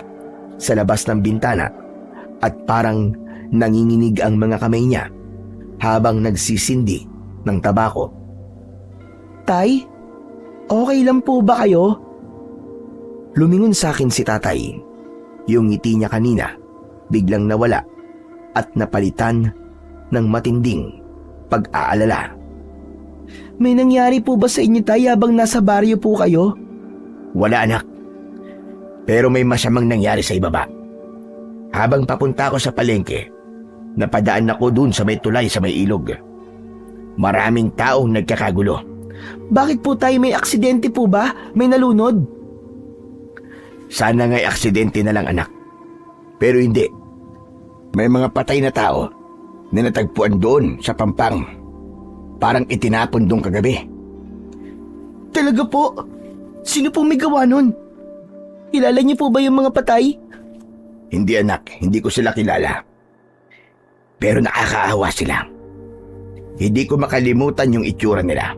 sa labas ng bintana at parang nanginginig ang mga kamay niya habang nagsisindi ng tabako. Tay, okay lang po ba kayo? Lumingon sa akin si tatay. Yung ngiti niya kanina biglang nawala at napalitan ng matinding pag-aalala. May nangyari po ba sa inyo, tay, habang nasa baryo po kayo? Wala, anak. Pero may masamang nangyari sa ibaba. Habang papunta ako sa palengke, napadaan ako dun sa may tulay sa may ilog. Maraming taong nagkakagulo. Bakit po, tay? May aksidente po ba? May nalunod? Sana nga'y aksidente na lang, anak. Pero hindi. May mga patay na tao na natagpuan doon sa pampang. Parang itinapon doon kagabi. Talaga po? Sino po may gawa nun? Kilala niyo po ba yung mga patay? Hindi, anak. Hindi ko sila kilala. Pero nakakaawa sila. Hindi ko makalimutan yung itsura nila.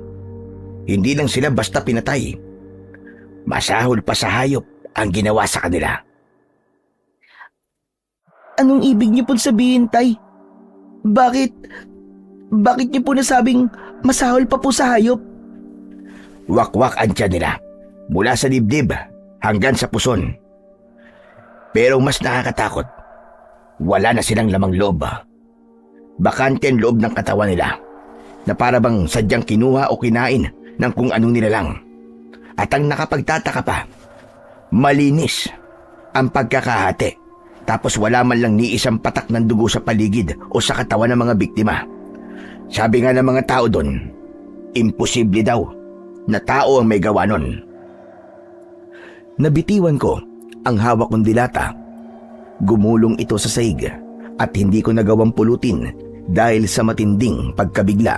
Hindi lang sila basta pinatay. Masahol pa sa hayop ang ginawa sa kanila. Anong ibig niyo pong sabihin, tay? Bakit niyo po nasabing masahol pa po sa hayop? Wakwak ang tiyan nila. Mula sa dibdib hanggang sa puson. Pero mas nakakatakot, wala na silang lamang loob. Bakante ang loob ng katawan nila na para bang sadyang kinuha o kinain ng kung anong nilalang. At ang nakapagtataka pa, malinis ang pagkakahati. Tapos wala man lang ni isang patak ng dugo sa paligid o sa katawan ng mga biktima. Sabi nga ng mga tao doon, imposible daw na tao ang may gawa nun. Nabitiwan ko ang hawak kong dilata. Gumulong ito sa sahig at hindi ko nagawang pulutin dahil sa matinding pagkabigla.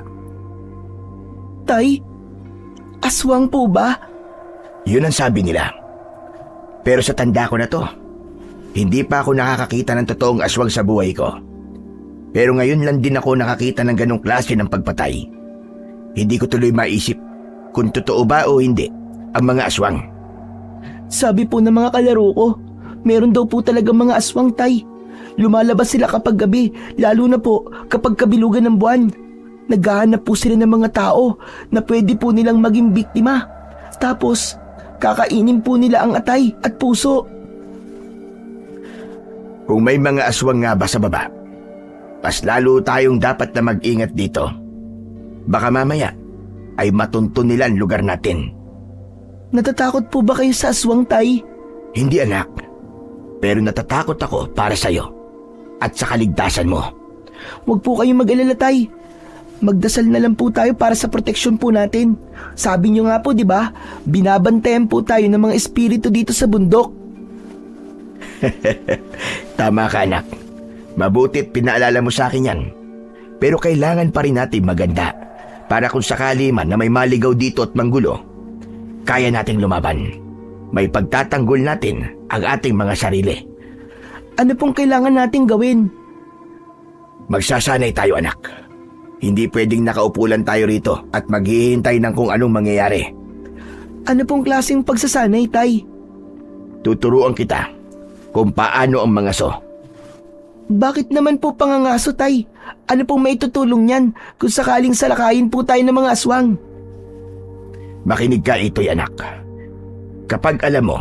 Tay, aswang po ba? Yun ang sabi nila. Pero sa tanda ko na to, hindi pa ako nakakakita ng totoong aswang sa buhay ko. Pero ngayon lang din ako nakakita ng ganong klase ng pagpatay. Hindi ko tuloy maisip kung totoo ba o hindi ang mga aswang. Sabi po ng mga kalaro ko, meron daw po talaga mga aswang, tay. Lumalabas sila kapag gabi, lalo na po kapag kabilugan ng buwan. Naghahanap po sila ng mga tao na pwede po nilang maging biktima. Tapos, kakainin po nila ang atay at puso. Kung may mga aswang nga ba sa baba, mas lalo tayong dapat na mag-ingat dito. Baka mamaya ay matuntun nila ang lugar natin. Natatakot po ba kayo sa aswang, tay? Hindi, anak. Pero natatakot ako para sa'yo at sa kaligtasan mo. Huwag po kayong mag-alala, tay. Magdasal na lang po tayo para sa proteksyon po natin. Sabi niyo nga po, di ba? Binabantayan po tayo ng mga espiritu dito sa bundok. Tama ka, anak. Mabuti't pinaalala mo sa akin yan. Pero kailangan pa rin natin maganda para kung sakali man na may maligaw dito at manggulo, kaya nating lumaban. May pagtatanggol natin ang ating mga sarili. Ano pong kailangan nating gawin? Magsasanay tayo, anak. Hindi pwedeng nakaupo lang tayo rito at maghihintay ng kung anong mangyayari. Ano pong klaseng pagsasanay, tay? Tuturuan kita kung paano ang mga so. Bakit naman po pangangaso, tay? Ano pong maitutulong niyan kung sakaling salakayin po tayo ng mga aswang? Makinig ka, Itoy, anak. Kapag alam mo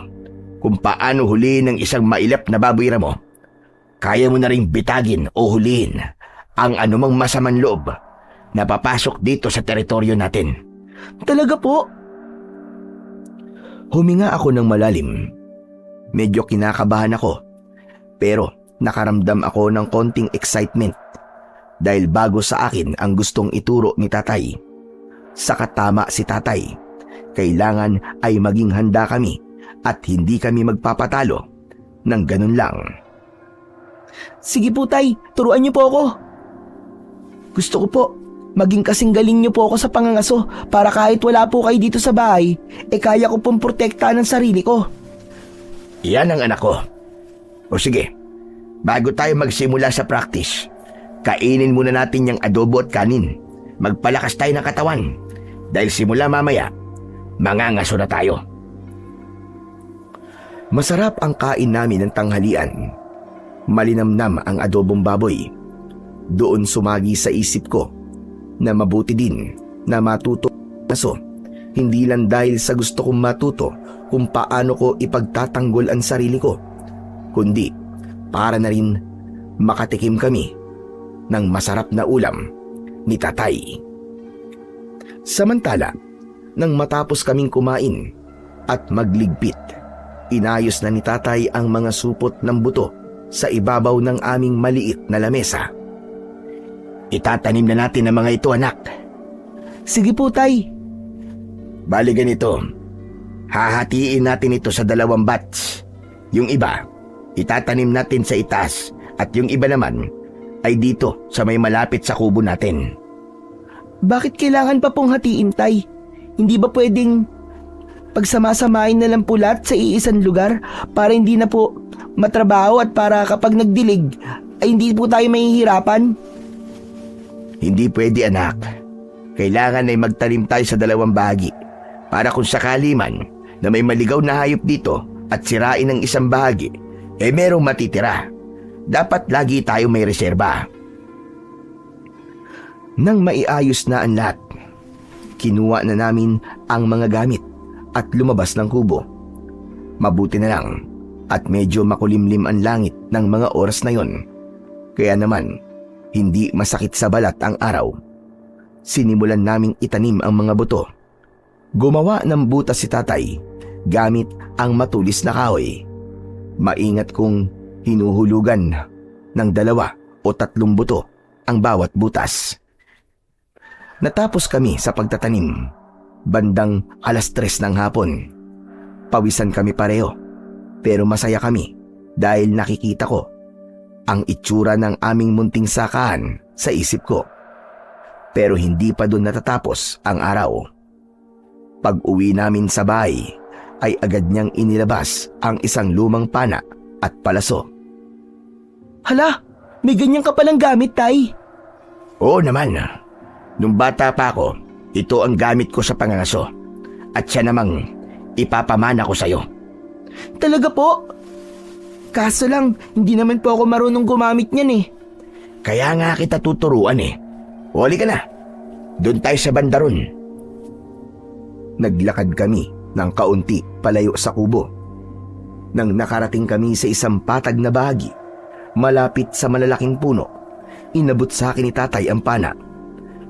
kung paano hulihin ng isang mailap na babuira mo, kaya mo na ring bitagin o hulihin ang anumang masamang loob na papasok dito sa teritoryo natin. Talaga po? Huminga ako ng malalim. Medyo kinakabahan ako, pero nakaramdam ako ng konting excitement dahil bago sa akin ang gustong ituro ni tatay. Saka tama si tatay. Kailangan ay maging handa kami at hindi kami magpapatalo ng ganun lang. Sige po tay, turuan niyo po ako. Gusto ko po, maging kasing galing niyo po ako sa pangangaso para kahit wala po kayo dito sa bahay, kaya ko pong protektahan ang sarili ko. Yan ang anak ko. O sige, bago tayo magsimula sa practice, kainin muna natin yung adobo at kanin. Magpalakas tayo ng katawan. Dahil simula mamaya, mangangaso na tayo. Masarap ang kain namin ng tanghalian. Malinamnam ang adobong baboy. Doon sumagi sa isip ko na mabuti din na matuto aso. Hindi lang dahil sa gusto kong matuto kung paano ko ipagtatanggol ang sarili ko, kundi para na rin makatikim kami ng masarap na ulam ni tatay. Samantala, nang matapos kaming kumain at magligpit, inayos na ni tatay ang mga supot ng buto sa ibabaw ng aming maliit na lamesa. Itatanim na natin ang mga ito, anak. Sige po tay. Bali ganito, hahatiin natin ito sa 2 batch. Yung iba, itatanim natin sa itaas at yung iba naman ay dito sa may malapit sa kubo natin. Bakit kailangan pa pong hatiin tay? Hindi ba pwedeng pagsamasamahin na lang po lahat sa iisang lugar para hindi na po matrabaho at para kapag nagdilig ay hindi po tayo mahihirapan? Hindi pwede, anak. Kailangan ay magtanim tayo sa 2 bahagi para kung sakali man na may maligaw na hayop dito at sirain ang isang bahagi, merong matitira. Dapat lagi tayo may reserba. Nang maiayos na ang lahat, kinuha na namin ang mga gamit at lumabas ng kubo. Mabuti na lang at medyo makulimlim ang langit ng mga oras na yon. Kaya naman, hindi masakit sa balat ang araw. Sinimulan naming itanim ang mga buto. Gumawa ng butas si tatay gamit ang matulis na kahoy. Maingat kong hinuhulugan ng 2 o 3 buto ang bawat butas. Natapos kami sa pagtatanim. Bandang 3:00 ng hapon. Pawisan kami pareho, pero masaya kami dahil nakikita ko ang itsura ng aming munting sakahan sa isip ko. Pero hindi pa doon natatapos ang araw. Pag-uwi namin sa bahay, ay agad niyang inilabas ang isang lumang pana at palaso. Hala, may ganyan ka palang gamit tay. Oo naman. Nung bata pa ako, ito ang gamit ko sa pangangaso. At siya namang ipapamana ko sa'yo. Talaga po? Kaso lang, hindi naman po ako marunong gumamit niyan eh. Kaya nga kita tuturuan eh. Huli ka na. Doon tayo sa banda ron. Naglakad kami ng kaunti palayo sa kubo. Nang nakarating kami sa isang patag na bahagi, malapit sa malalaking puno, inabot sa akin ni tatay ang pana.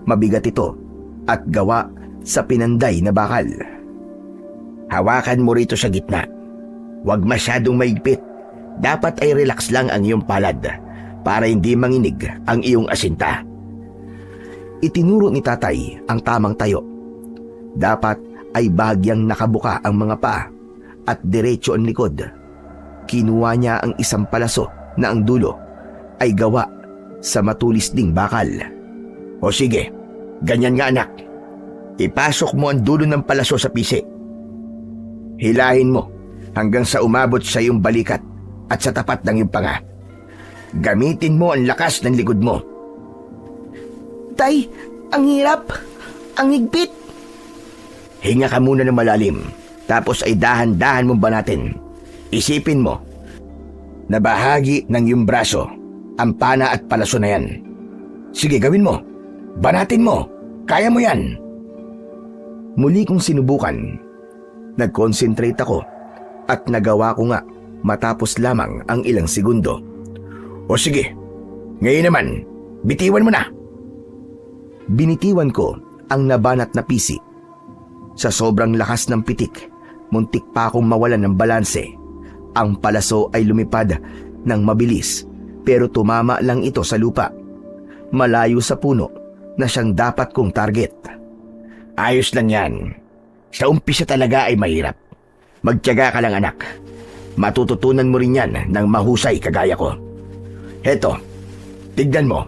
Mabigat ito at gawa sa pinanday na bakal. Hawakan mo rito sa gitna. Huwag masyadong maigpit. Dapat ay relax lang ang iyong palad para hindi manginig ang iyong asinta. Itinuro ni tatay ang tamang tayo. Dapat ay bahagyang nakabuka ang mga paa at diretso ang likod. Kinuha niya ang isang palaso na ang dulo ay gawa sa matulis ding bakal. O sige, ganyan nga anak. Ipasok mo ang dulo ng palaso sa pisi. Hilahin mo hanggang sa umabot sa iyong balikat at sa tapat ng iyong panga. Gamitin mo ang lakas ng likod mo. Tay, ang hirap. Ang higpit. Hinga ka muna ng malalim, tapos ay dahan-dahan mong banatin. Isipin mo na bahagi ng iyong braso ang pana at palaso na yan. Sige, gawin mo. Banatin mo. Kaya mo yan. Muli kong sinubukan. Nag-concentrate ako at nagawa ko nga matapos lamang ang ilang segundo. O sige, ngayon naman, bitiwan mo na. Binitiwan ko ang nabanat na pisi. Sa sobrang lakas ng pitik, muntik pa akong mawalan ng balanse. Ang palaso ay lumipad ng mabilis pero tumama lang ito sa lupa. malayo sa puno na siyang dapat kong target. Ayos lang yan. Sa umpisa talaga ay mahirap. Magtiyaga ka lang anak. Matututunan mo rin yan ng mahusay kagaya ko. Heto, tignan mo.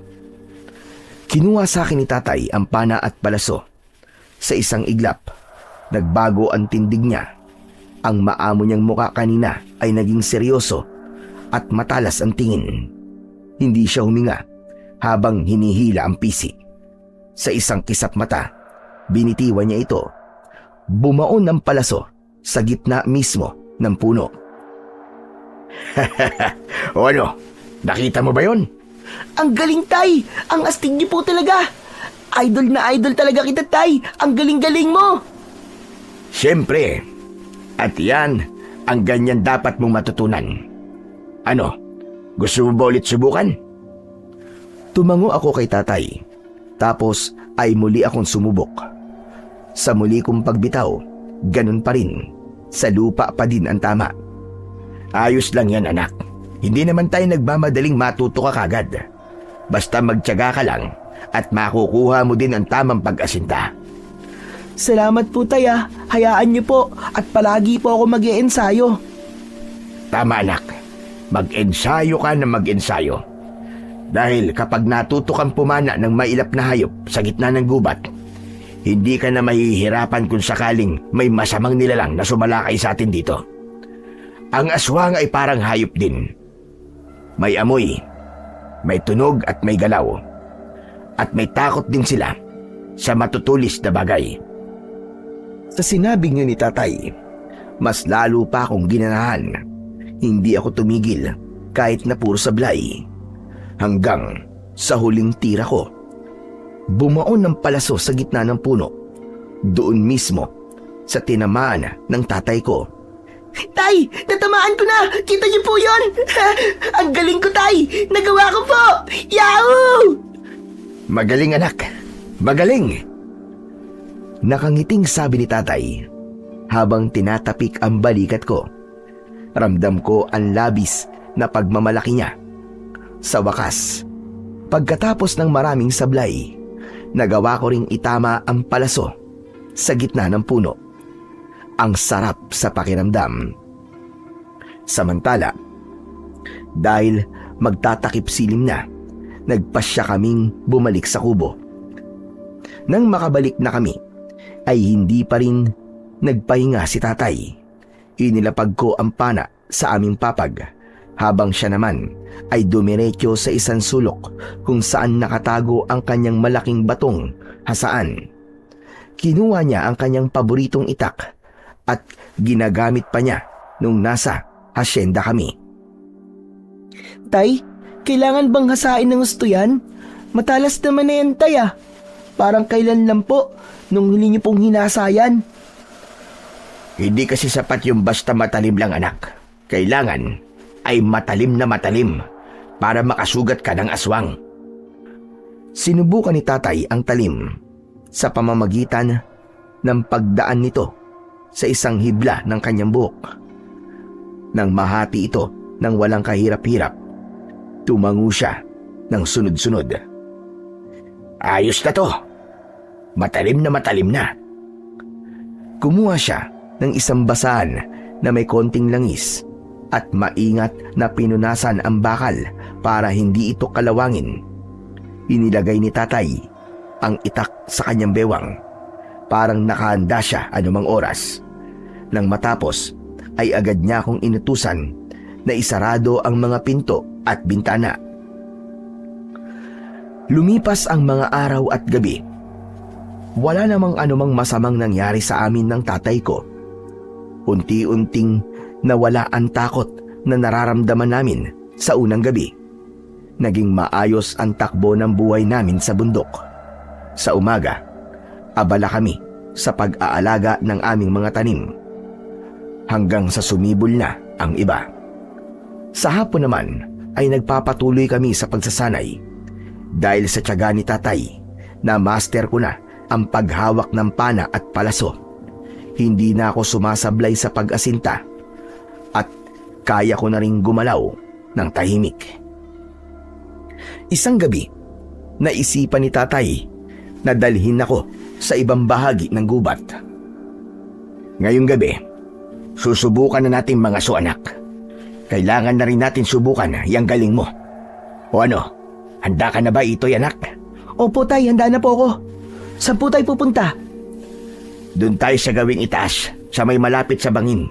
Kinuha sa akin ni tatay ang pana at palaso. Sa isang iglap, nagbago ang tindig niya. Ang maamo niyang muka kanina ay naging seryoso at matalas ang tingin. Hindi siya huminga habang hinihila ang pisi. Sa isang kisap mata, binitiwan niya ito. Bumaon ng palaso sa gitna mismo ng puno. O ano, nakita mo ba yun? Ang galing, Tay! Ang astig niyo po talaga! Idol na idol talaga kita, Tay! Ang galing-galing mo! Siyempre. At yan ang ganyan dapat mong matutunan. Ano, gusto mo ba ulit subukan? Tumango ako kay tatay. Tapos ay muli akong sumubok. Sa muli kong pagbitaw, ganun pa rin. Sa lupa pa din ang tama. Ayos lang yan anak. Hindi naman tayo nagmamadaling matuto ka kagad. Basta magtiyaga ka lang at makukuha mo din ang tamang pag-asinta. Salamat po, Tay, ah. Hayaan niyo po at palagi po ako mag-iensayo. Tama anak. Mag-ensayo ka na mag-ensayo. Dahil kapag natuto kang pumana ng mailap na hayop sa gitna ng gubat, hindi ka na mahihirapan kung sakaling may masamang nilalang na sumalakay sa atin dito. Ang aswang ay parang hayop din. May amoy, may tunog at may galaw. At may takot din sila sa matutulis na bagay. Sa sinabing yun ni tatay, mas lalo pa akong ginanahan. Hindi ako tumigil kahit na puro sablay. Hanggang sa huling tira ko. Bumaon ng palaso sa gitna ng puno. Doon mismo sa tinamaan ng tatay ko. Tay! Natamaan ko na! Kita niyo po yun! Ang galing ko, Tay! Nagawa ko po! Yahoo! Magaling anak, magaling! Nakangiting sabi ni tatay habang tinatapik ang balikat ko. Ramdam ko ang labis na pagmamalaki niya. Sa wakas, pagkatapos ng maraming sablay, nagawa ko ring itama ang palaso sa gitna ng puno. Ang sarap sa pakiramdam. Samantala, dahil magtatakip silim na, nagpasya kaming bumalik sa kubo. Nang makabalik na kami, ay hindi pa rin nagpahinga si tatay. Inilapag ko ang pana sa aming papag, habang siya naman ay dumiretso sa isang sulok kung saan nakatago ang kanyang malaking batong hasaan. Kinuha niya ang kanyang paboritong itak at ginagamit pa niya nung nasa hasyenda kami. Tay, kailangan bang hasain ng gusto yan? Matalas naman na yan, Tay, ah. Parang kailan lang po nung huli niyo pong hinasayan. Hindi kasi sapat yung basta matalim lang anak. Kailangan ay matalim na matalim para makasugat ka ng aswang. Sinubukan ni tatay ang talim sa pamamagitan ng pagdaan nito sa isang hibla ng kanyang buhok. Nang mahati ito ng walang kahirap-hirap, tumango siya ng sunod-sunod. Ayos na to. Matalim na. Kumuha siya ng isang basahan na may konting langis at maingat na pinunasan ang bakal para hindi ito kalawangin. Inilagay ni tatay ang itak sa kanyang bewang. Parang nakahanda siya anumang oras. Nang matapos, ay agad niya akong inutusan na isarado ang mga pinto at bintana. Lumipas ang mga araw at gabi. Wala namang anumang masamang nangyari sa amin ng tatay ko. Unti-unting nawala ang takot na nararamdaman namin sa unang gabi. Naging maayos ang takbo ng buhay namin sa bundok. Sa umaga, abala kami sa pag-aalaga ng aming mga tanim. Hanggang sa sumibol na ang iba. Sa hapon naman ay nagpapatuloy kami sa pagsasanay. Dahil sa tiyaga ni tatay na master ko na ang paghawak ng pana at palaso. Hindi na ako sumasablay sa pag-asinta at kaya ko na ring gumalaw ng tahimik. Isang gabi, naisipan ni tatay na dalhin ako sa ibang bahagi ng gubat. Ngayong gabi, susubukan na natin mga aso, anak. Kailangan na rin natin subukan yung galing mo. O ano, handa ka na ba, Itoy, anak? Opo tay, handa na po ako. Saan po tayo pupunta? Doon tayo sa gawing itaas, sa may malapit sa bangin.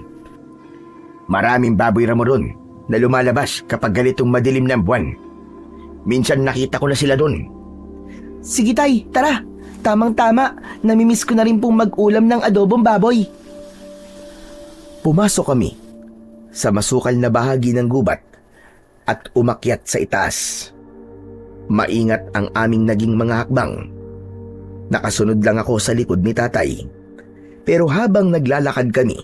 Maraming baboy ramo doon na lumalabas kapag ganitong madilim ng buwan. Minsan nakita ko na sila doon. Sige tay, tara. Tamang-tama, namimiss ko na rin pong mag-ulam ng adobong baboy. Pumasok kami sa masukal na bahagi ng gubat at umakyat sa itaas. Maingat ang aming naging mga hakbang. Nakasunod lang ako sa likod ni tatay. Pero habang naglalakad kami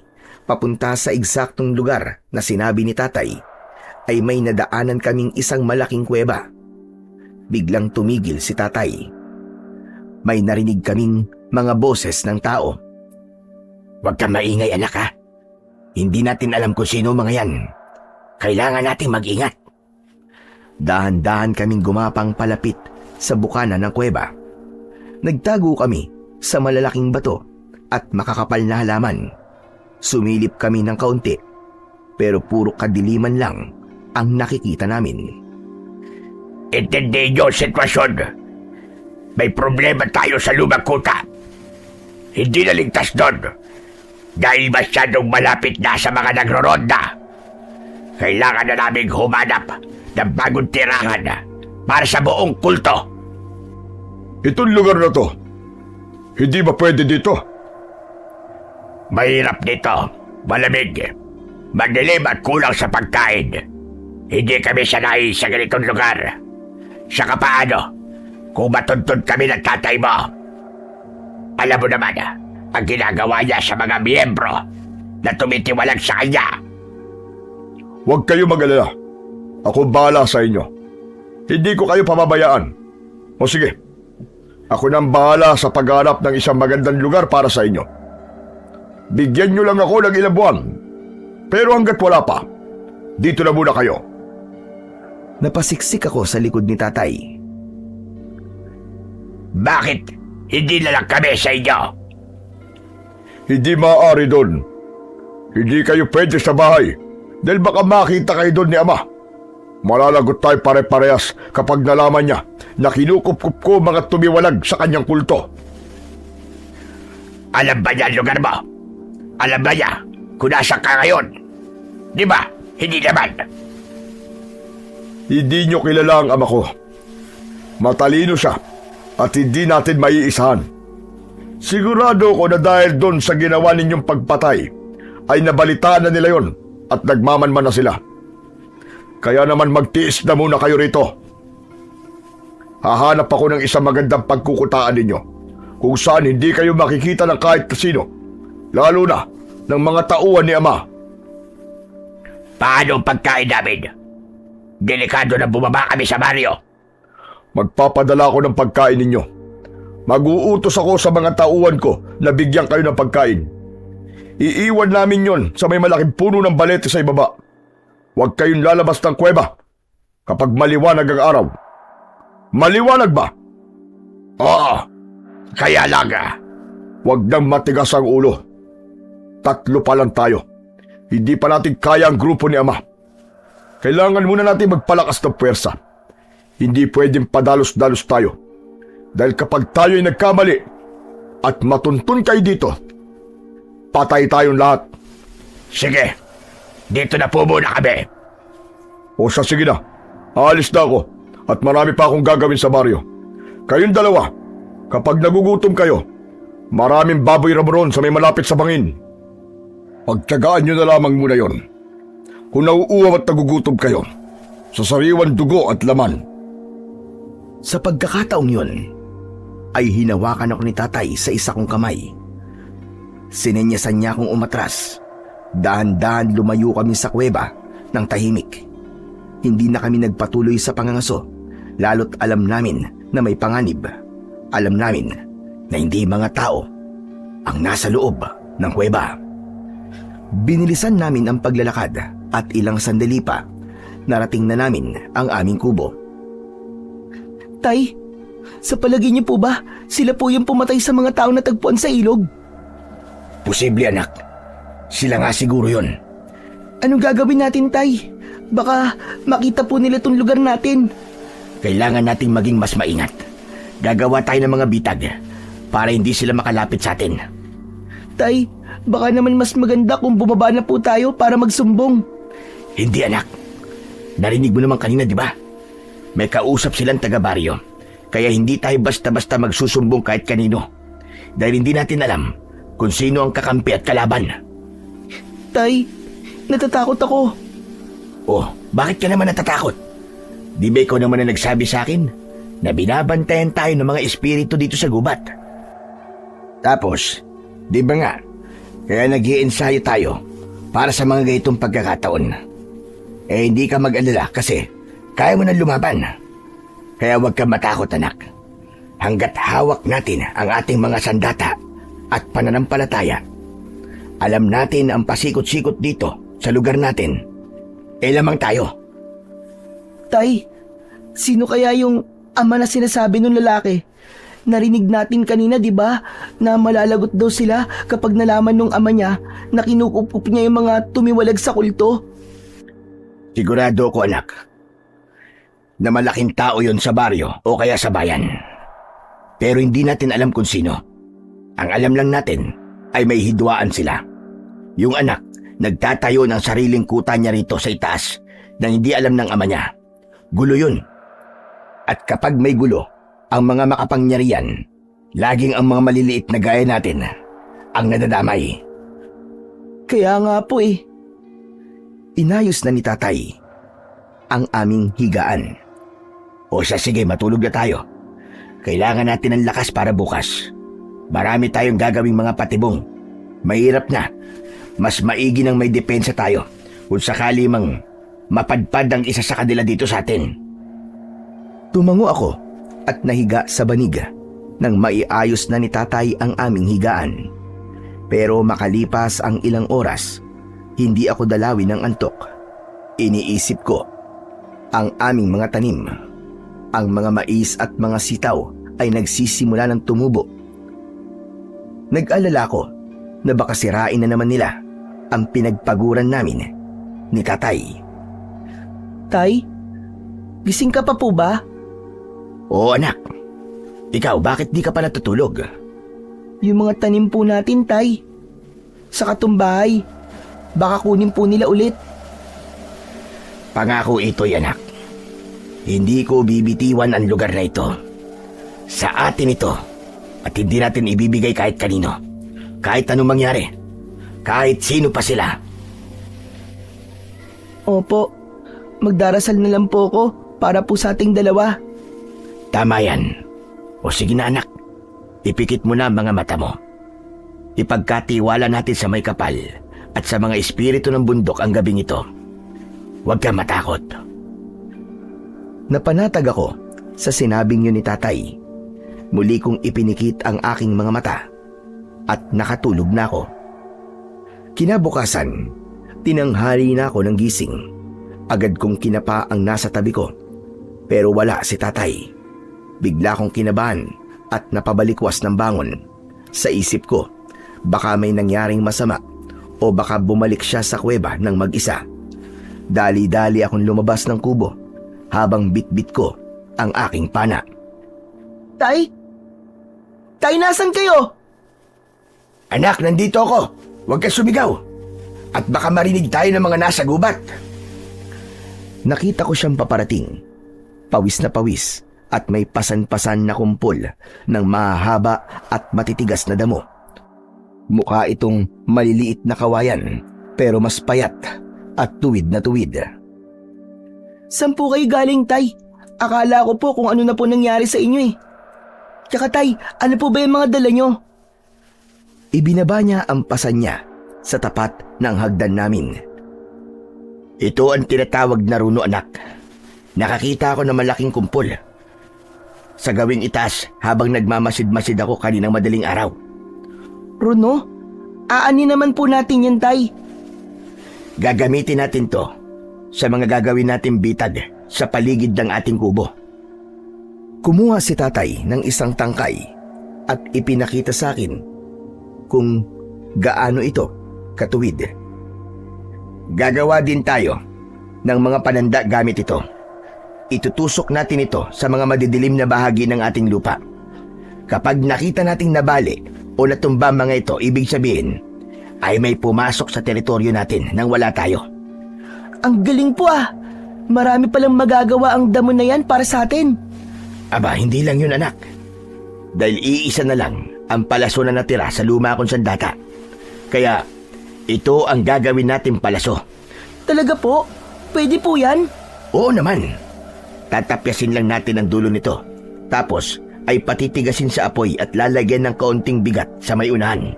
papunta sa eksaktong lugar na sinabi ni tatay, ay may nadaanan kaming isang malaking kuweba. Biglang tumigil si tatay. May narinig kaming mga boses ng tao. Huwag kang maingay, anak, ha? Hindi natin alam kung sino mga yan. Kailangan natin mag-ingat. Dahan-dahan kaming gumapang palapit sa bukana ng kuweba. Nagtago kami sa malalaking bato at makakapal na halaman. Sumilip kami ng kaunti, pero puro kadiliman lang ang nakikita namin. Intindi niyo ang sitwasyon. May problema tayo sa lumang kuta. Hindi na ligtas doon dahil masyadong malapit na sa mga nagroronda. Kailangan na naming humanap ng bagong tirahan para sa buong kulto. Itong lugar na to, hindi ba pwede dito? Mahirap dito, malamig, madilim at kulang sa pagkain. Hindi kami sanay sa ganitong lugar. Saka paano kung matuntun kami ng tatay mo? Alam mo naman ang ginagawa niya sa mga miyembro na tumitiwalag sa kanya. Huwag kayo mag-alala. Ako bahala sa inyo. Hindi ko kayo pababayaan. O sige, ako nang bahala sa paghanap ng isang magandang lugar para sa inyo. Bigyan nyo lang ako ng ilang buwan. Pero hanggat wala pa, dito na muna kayo. Napasiksik ako sa likod ni tatay. Bakit hindi na lang kami sa inyo? Hindi maaari doon. Hindi kayo pwede sa bahay dahil baka makita kayo doon ni Ama. Malalagot tayo pare-parehas kapag nalaman niya na kinukup-kup ko mga tumiwalag sa kanyang kulto. Alam ba niya ang lugar mo? Alam ba niya kung nasa ka ngayon? Di ba? Hindi naman. Hindi niyo kilala ang ama ko. Matalino siya at hindi natin maiisahan. Sigurado ko na dahil doon sa ginawa ninyong pagpatay ay nabalitaan na nila yon at nagmamanman na sila. Kaya naman magtiis na muna kayo rito. Hahanap ako ng isang magandang pagkukutaan ninyo kung saan hindi kayo makikita ng kahit sino, lalo na ng mga tauhan ni Ama. Paano ang pagkain namin? Delikado na bumaba kami sa baryo. Magpapadala ako ng pagkain ninyo. Mag-uutos ako sa mga tauhan ko na bigyan kayo ng pagkain. Iiwan namin yon sa may malaking puno ng balete sa ibaba. Huwag kayong lalabas ng kuweba kapag maliwanag ang araw. Maliwanag ba? Oo, kaya lang. Huwag nang matigas ang ulo. 3 pa lang tayo. Hindi pa natin kaya ang grupo ni Ama. Kailangan muna natin magpalakas ng puwersa. Hindi pwedeng padalos-dalos tayo. Dahil kapag tayo ay nagkamali at matuntun kayo dito, patay tayong lahat. Sige, dito na po muna kami. O siya, sige na. Aalis na ako at marami pa akong gagawin sa baryo. Kayong dalawa, kapag nagugutom kayo, maraming baboy ramoron sa may malapit sa bangin. Pagtyagaan nyo na lamang muna yon. Kung nauuwaw at nagugutom kayo, sa sariwan dugo at laman. Sa pagkakataong yun, ay hinawakan ako ni tatay sa isa kong kamay. Sinenyasan niya akong umatras. Dahan-dahan lumayo kami sa kuweba ng tahimik. Hindi na kami nagpatuloy sa pangangaso, lalo't alam namin na may panganib. Alam namin na hindi mga tao ang nasa loob ng kuweba. Binilisan namin ang paglalakad at ilang sandali pa, narating na namin ang aming kubo. Tay, Sa palagay niyo po ba, sila po yung pumatay sa mga tao na tagpuan sa ilog? Posible, anak. Sila nga siguro yon. Anong gagawin natin, Tay? Baka makita po nila tong lugar natin. Kailangan nating maging mas maingat. Gagawa tayo ng mga bitag para hindi sila makalapit sa atin. Tay, baka naman mas maganda kung bumaba na po tayo para magsumbong. Hindi, anak. Narinig mo naman kanina, di ba? May kausap silang taga-baryo. Kaya hindi tayo basta-basta magsusumbong kahit kanino. Dahil hindi natin alam kung sino ang kakampi at kalaban. Tay, natatakot ako. Oh, bakit ka naman natatakot? Di ba ikaw naman na nagsabi sa akin na binabantayan tayo ng mga espiritu dito sa gubat? Tapos, di ba nga, kaya nag-iensayo tayo para sa mga ganitong pagkakataon. Eh hindi ka mag-alala kasi kaya mo na lumaban. Kaya huwag kang matakot, anak. Hanggat hawak natin ang ating mga sandata at pananampalataya, alam natin ang pasikot-sikot dito sa lugar natin. Eh lamang tayo. Tay, sino kaya yung ama na sinasabi ng lalaki? Narinig natin kanina, di ba, na malalagot daw sila kapag nalaman nung ama niya na kinukup niya yung mga tumiwalag sa kulto? Sigurado ko, anak, na malaking tao yon sa baryo o kaya sa bayan. Pero hindi natin alam kung sino. Ang alam lang natin ay may hidwaan sila. Yung anak, nagtatayo ng sariling kuta niya rito sa itaas na hindi alam ng ama niya. Gulo yun. At kapag may gulo, ang mga makapangyarihan, laging ang mga maliliit na gaya natin ang nadadamay. Kaya nga po eh. Inayos na ni Tatay ang aming higaan. O siya, sige, matulog na tayo. Kailangan natin ng lakas para bukas. Marami tayong gagawing mga patibong. Mahirap na. Mas maigi nang may depensa tayo kung sakali mang mapadpad ang isa sa kanila dito sa atin. Tumango ako at nahiga sa banig nang maiayos na ni Tatay ang aming higaan. Pero makalipas ang ilang oras, hindi ako dalawin ng antok. Iniisip ko ang aming mga tanim. Ang mga mais at mga sitaw ay nagsisimula ng tumubo. Nag-alala ko na baka sirain na naman nila ang pinagpaguran namin ni Tatay. Tay, gising ka pa po ba? Oo, anak. Ikaw, bakit di ka pa natutulog? Yung mga tanim po natin, Tay. Sa katumbahay. Baka kunin po nila ulit. Pangako ito'y, anak. Hindi ko bibitiwan ang lugar na ito. Sa atin ito. At hindi natin ibibigay kahit kanino. Kahit anong mangyari. Kahit sino pa sila. Opo. Magdarasal na lang po ko para po sa ating dalawa. Tama yan. O sige na, anak. Ipikit mo na ang mga mata mo. Ipagkatiwala natin sa may kapal at sa mga espiritu ng bundok ang gabing ito. Huwag kang matakot. Napanatag ako sa sinabing yun ni Tatay. Muli kong ipinikit ang aking mga mata at nakatulog na ako. Kinabukasan, tinanghali na ako ng gising. Agad kong kinapa ang nasa tabi ko. Pero wala si Tatay. Bigla kong kinabahan at napabalikwas ng bangon. Sa isip ko, baka may nangyaring masama o baka bumalik siya sa kuweba ng mag-isa. Dali-dali akong lumabas ng kubo habang bitbit ko ang aking pana. Tay? Tay, nasan kayo? Anak, nandito ako. Huwag kang sumigaw. At baka marinig tayo ng mga nasa gubat. Nakita ko siyang paparating. Pawis na pawis at may pasan-pasan na kumpol ng mahahaba at matitigas na damo. Mukha itong maliliit na kawayan pero mas payat at tuwid na tuwid. Saan po kayo galing, Tay? Akala ko po kung ano na po nangyari sa inyo eh. Tsaka Tay, ano po ba yung mga dala nyo? Ibinaba niya ang pasan niya sa tapat ng hagdan namin. Ito ang tinatawag na runo, anak. Nakakita ako ng malaking kumpol sa gawing itaas habang nagmamasid-masid ako kaninang madaling araw. Runo? Aanin naman po natin yan, Tay. Gagamitin natin to sa mga gagawin natin bitag sa paligid ng ating kubo. Kumuha si tatay ng isang tangkay at ipinakita sa akin kung gaano ito katuwid. Gagawa din tayo ng mga pananda gamit ito. Itutusok natin ito sa mga madidilim na bahagi ng ating lupa. Kapag nakita nating nabali o natumba mga ito, ibig sabihin ay may pumasok sa teritoryo natin nang wala tayo. Ang galing po ah! Marami palang magagawa ang damo na yan para sa atin. Aba, hindi lang yun anak. Dahil iisa na lang ang palaso na natira sa luma kong sandata. Kaya ito ang gagawin natin palaso. Talaga po? Pwede po yan? Oo naman. Tatapyasin lang natin ang dulo nito. Tapos ay patitigasin sa apoy at lalagyan ng kaunting bigat sa may unahan.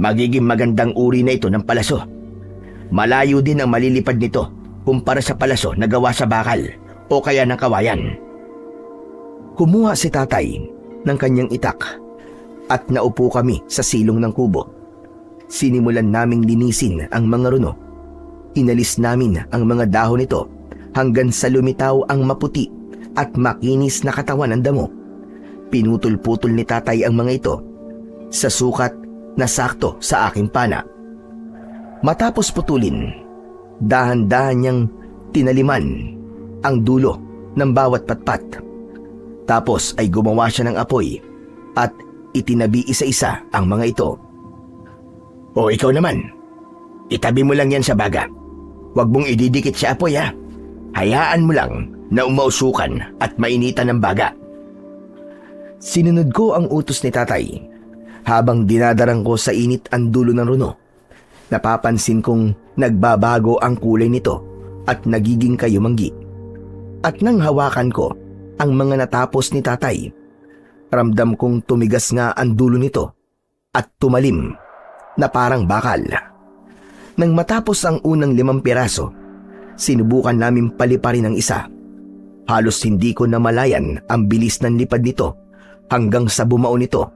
Magiging magandang uri na ito ng palaso. Malayo din ang malilipad nito kumpara sa palaso na gawa sa bakal o kaya ng kawayan. Kumuha si tatay ng kanyang itak at naupo kami sa silong ng kubo. Sinimulan naming linisin ang mga runo. Inalis namin ang mga dahon nito hanggang sa lumitaw ang maputi at makinis na katawan ng damo. Pinutol-putol ni tatay ang mga ito sa sukat na sakto sa aking pana. Matapos putulin, dahan-dahan niyang tinaliman ang dulo ng bawat patpat. Tapos ay gumawa siya ng apoy at itinabi isa-isa ang mga ito. O ikaw naman, itabi mo lang yan sa baga. Huwag mong ididikit sa apoy ha. Hayaan mo lang na umausukan at mainitan ng baga. Sinunod ko ang utos ni tatay. Habang dinadarang ko sa init ang dulo ng runo, napapansin kong nagbabago ang kulay nito at nagiging kayumanggi. At nang hawakan ko ang mga natapos ni tatay, ramdam kong tumigas nga ang dulo nito at tumalim na parang bakal. Nang matapos ang unang 5 piraso, sinubukan namin paliparin ang isa. Halos hindi ko namalayan ang bilis ng lipad nito hanggang sa bumao nito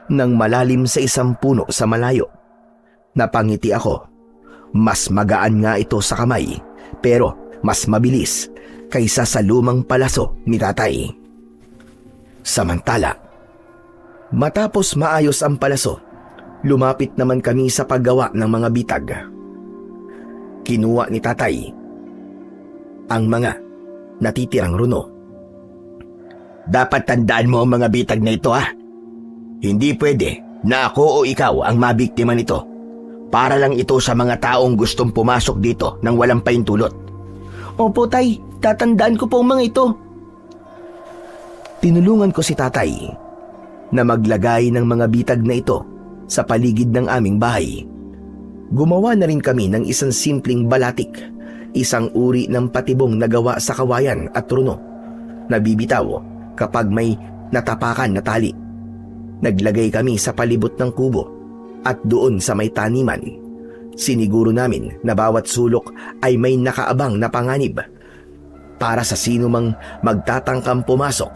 nang malalim sa isang puno sa malayo. Napangiti ako. Mas magaan nga ito sa kamay, pero mas mabilis kaysa sa lumang palaso ni tatay. Samantala, matapos maayos ang palaso, lumapit naman kami sa paggawa ng mga bitag. Kinuha ni tatay ang mga natitirang runo. Dapat tandaan mo ang mga bitag na ito ha. Hindi pwede na ako o ikaw ang mabiktima nito. Para lang ito sa mga taong gustong pumasok dito nang walang pahintulot. Opo tay, tatandaan ko po ang mga ito. Tinulungan ko si tatay na maglagay ng mga bitag na ito sa paligid ng aming bahay. Gumawa na rin kami ng isang simpleng balatik, isang uri ng patibong na gawa sa kawayan at runo, na bibitaw kapag may natapakan na tali. Naglagay kami sa palibot ng kubo at doon sa may taniman. Siniguro namin na bawat sulok ay may nakaabang na panganib para sa sino mang magtatangkang pumasok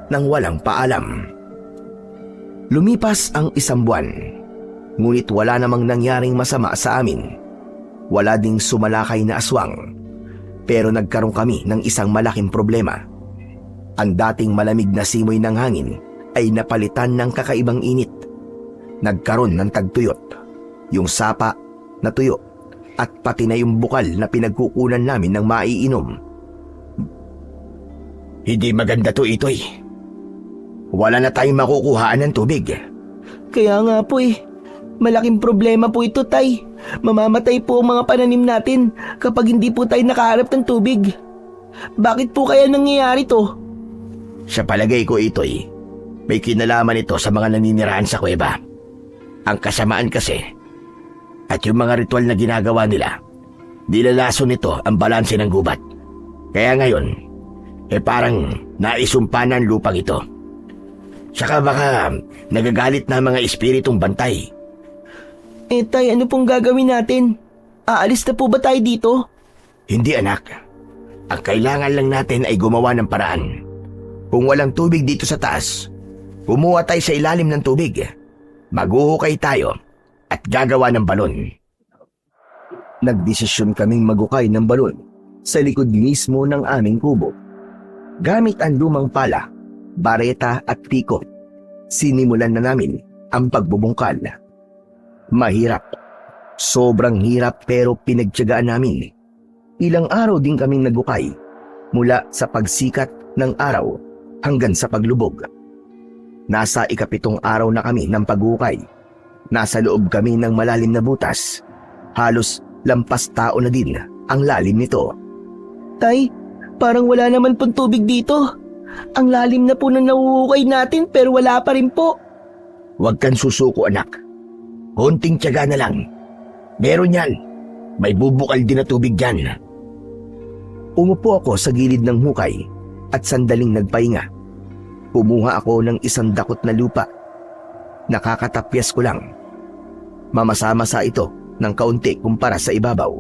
nang walang paalam. Lumipas ang 1 buwan, ngunit wala namang nangyaring masama sa amin. Wala ding sumalakay na aswang, pero nagkaroon kami ng isang malaking problema. Ang dating malamig na simoy ng hangin ay napalitan ng kakaibang init. Nagkaroon ng tagtuyot, yung sapa na tuyo, at pati na yung bukal na pinagkukunan namin ng maiinom. Hindi maganda to, Itoy. Wala na tayong makukuhaan ng tubig. Kaya nga po eh, malaking problema po ito tay. Mamamatay po ang mga pananim natin kapag hindi po tayo nakaharap ng tubig. Bakit po kaya nangyayari to? Sa palagay ko, Itoy, may kinalaman ito sa mga naninirahan sa kuweba. Ang kasamaan kasi at yung mga ritual na ginagawa nila, nilalaso nito ang balanse ng gubat. Kaya ngayon, parang naisumpa na ang lupang ito. Saka baka nagagalit na mga espiritong bantay. Tay, ano pong gagawin natin? Aalis na po ba tayo dito? Hindi anak. Ang kailangan lang natin ay gumawa ng paraan. Kung walang tubig dito sa taas, kumuha tayo sa ilalim ng tubig. Maghuhukay tayo at gagawa ng balon. Nagdesisyon kaming magukay ng balon sa likod mismo ng aming kubo. Gamit ang lumang pala, bareta at piko, sinimulan na namin ang pagbubungkal. Mahirap. Sobrang hirap pero pinagtiyagaan namin. Ilang araw din kaming nagukay mula sa pagsikat ng araw hanggang sa paglubog. Nasa 7 araw na kami ng pag-ukay. Nasa loob kami ng malalim na butas. Halos lampas tao na din ang lalim nito. Tay, parang wala naman pong tubig dito. Ang lalim na po na nauukay natin pero wala pa rin po. Huwag kang susuko, anak. Konting tiyaga na lang. Meron yan. May bubukal din na tubig dyan. Umupo ako sa gilid ng hukay at sandaling nagpahinga. Kumuha ako ng isang dakot na lupa. Nakakatapyas ko lang. Mamasa-masa ito ng kaunti kumpara sa ibabaw.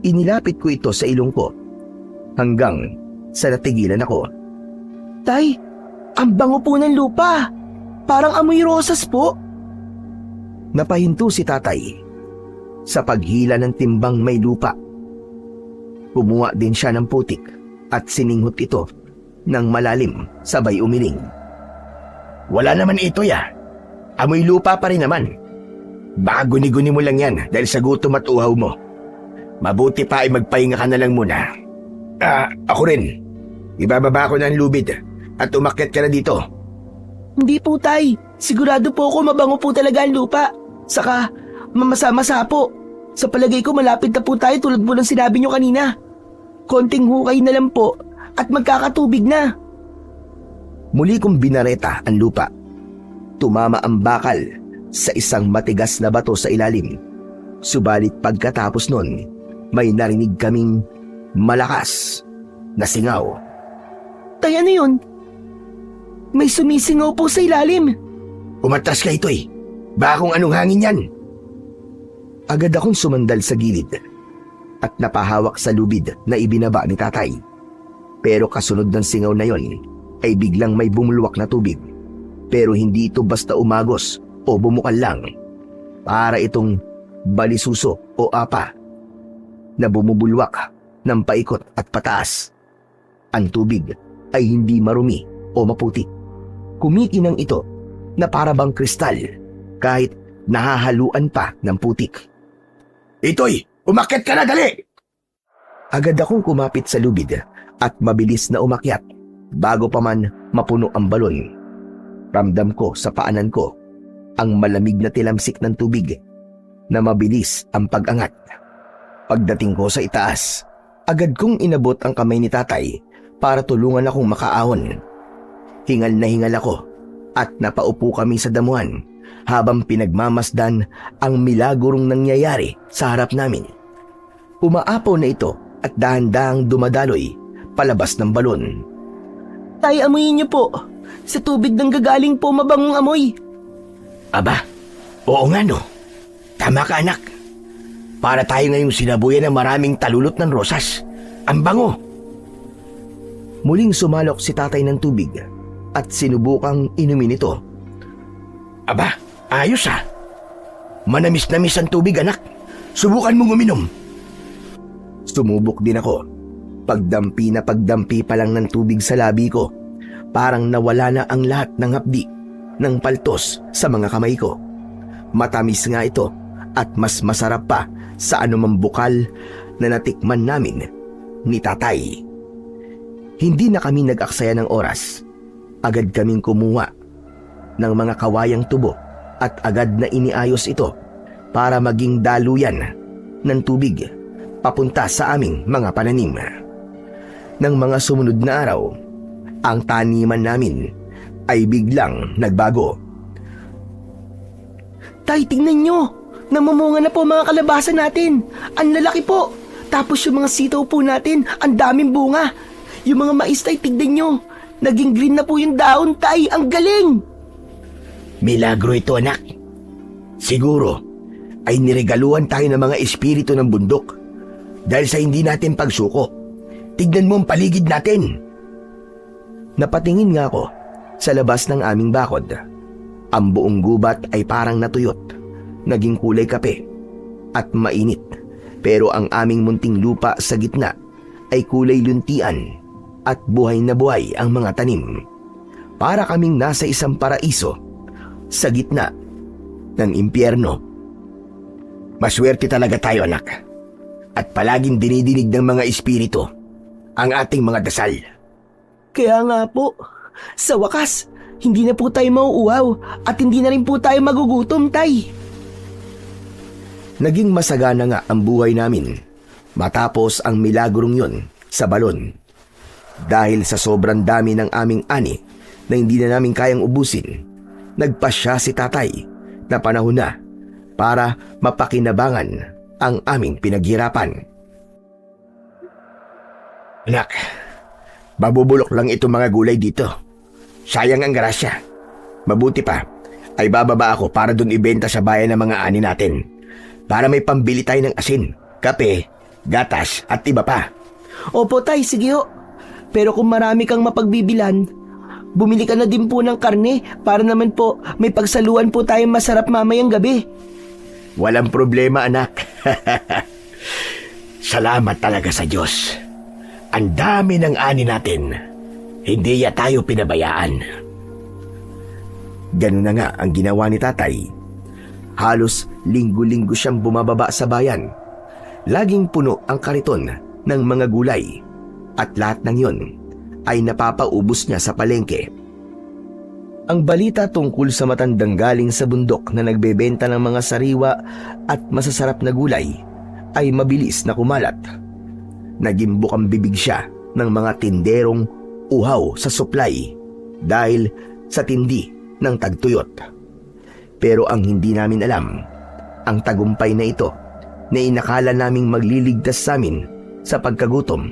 Inilapit ko ito sa ilong ko hanggang sa natigilan ako. Tay, ang bango po ng lupa. Parang amoy rosas po. Napahinto si tatay sa paghila ng timbang may lupa. Kumuha din siya ng putik at sininghot ito ng malalim sabay umiling. Wala naman ito ya. Amoy lupa pa rin naman. Baka guni-guni mo lang yan dahil sa gutom at uhaw mo. Mabuti pa ay magpahinga ka na lang muna. Ako rin. Ibababa ko na ang lubid at umakyat ka na dito. Hindi po, Tay. Sigurado po ako mabango po talaga ang lupa. Saka, mamasa-masa po. Sa palagay ko malapit na po tayo tulad mo ng sinabi nyo kanina. Konting hukay na lang po at magkakatubig na. Muli kong binareta ang lupa. Tumama ang bakal sa isang matigas na bato sa ilalim. Subalit pagkatapos nun, may narinig kaming malakas na singaw. Tay, ano yun? May sumisingaw po sa ilalim. Umatras ka ito eh. Baka kung anong hangin yan. Agad akong sumandal sa gilid at napahawak sa lubid na ibinaba ni tatay. Pero kasunod ng singaw na yon ay biglang may bumulwak na tubig. Pero hindi ito basta umagos o bumukal lang. Para itong balisuso o apa na bumubulwak ng paikot at pataas. Ang tubig ay hindi marumi o maputi. Kumikinang ito na parabang kristal kahit nahahaluan pa ng putik. Itoy, umakyat ka na, dali! Agad akong kumapit sa lubid at mabilis na umakyat bago pa man mapuno ang balon. Ramdam ko sa paanan ko ang malamig na tilamsik ng tubig na mabilis ang pag-angat. Pagdating ko sa itaas, agad kong inabot ang kamay ni tatay para tulungan akong makaahon. Hingal na hingal ako at napaupo kami sa damuhan habang pinagmamasdan ang milagorong nangyayari sa harap namin. Umaapaw na ito at dahan-dahang dumadaloy palabas ng balon. Tay, amuyin niyo po. Sa tubig nang gagaling po mabangong amoy. Aba, oo nga no. Tama ka, anak. Para tayo ngayong sinabuyan ng maraming talulot ng rosas. Ang bango. Muling sumalok si tatay ng tubig at sinubukang inumin ito. Aba, ayos ah. Manamis-namis ang tubig, anak. Subukan mong uminom. Sumubok din ako. Pagdampi na pagdampi pa lang ng tubig sa labi ko, parang nawala na ang lahat ng hapdi ng paltos sa mga kamay ko. Matamis nga ito at mas masarap pa sa anumang bukal na natikman namin ni tatay. Hindi na kami nag-aksaya ng oras. Agad kaming kumuha ng mga kawayang tubo at agad na iniayos ito para maging daluyan ng tubig papunta sa aming mga pananim. Ng mga sumunod na araw, ang taniman namin ay biglang nagbago. Tay, tingnan nyo. Namumunga na po mga kalabasa natin. Ang lalaki po. Tapos yung mga sitaw po natin, ang daming bunga. Yung mga mais, tay, tignan nyo. Naging green na po yung daon, tay. Ang galing! Milagro ito, anak. Siguro ay niregaluhan tayo ng mga espiritu ng bundok dahil sa hindi natin pagsuko. Tignan mo ang paligid natin. Napatingin nga ako sa labas ng aming bakod. Ang buong gubat ay parang natuyot, naging kulay kape at mainit. Pero ang aming munting lupa sa gitna ay kulay luntian at buhay na buhay ang mga tanim. Para kaming nasa isang paraiso sa gitna ng impyerno. Maswerte talaga tayo, anak. At palaging dinidinig ng mga espiritu ang ating mga dasal. Kaya nga po, sa wakas, hindi na po tayo mauuhaw at hindi na rin po tayo magugutom, Tay. Naging masagana nga ang buhay namin matapos ang milagrong yun sa balon. Dahil sa sobrang dami ng aming ani na hindi na namin kayang ubusin, nagpasya si tatay na panahon na para mapakinabangan ang aming pinaghirapan. Anak, mabubulok lang itong mga gulay dito. Sayang ang grasya. Mabuti pa ay bababa ako para dun ibenta sa bayan ng mga ani natin. Para may pambili tayo ng asin, kape, gatas at iba pa. Opo, Tay, sige ho. Pero kung marami kang mapagbibilan, bumili ka na din po ng karne para naman po may pagsaluan po tayong masarap mamayang gabi. Walang problema, anak. Salamat talaga sa Diyos. Ang dami ng ani natin. Hindi ya tayo pinabayaan. Ganun na nga ang ginawa ni tatay. Halos linggo-linggo siyang bumababa sa bayan. Laging puno ang kariton ng mga gulay at lahat ng yon ay napapaubos niya sa palengke. Ang balita tungkol sa matandang galing sa bundok na nagbebenta ng mga sariwa at masasarap na gulay ay mabilis na kumalat. Naging bukang bibig siya ng mga tinderong uhaw sa supply dahil sa tindi ng tagtuyot. Pero ang hindi namin alam, ang tagumpay na ito na inakala naming magliligtas sa amin sa pagkagutom,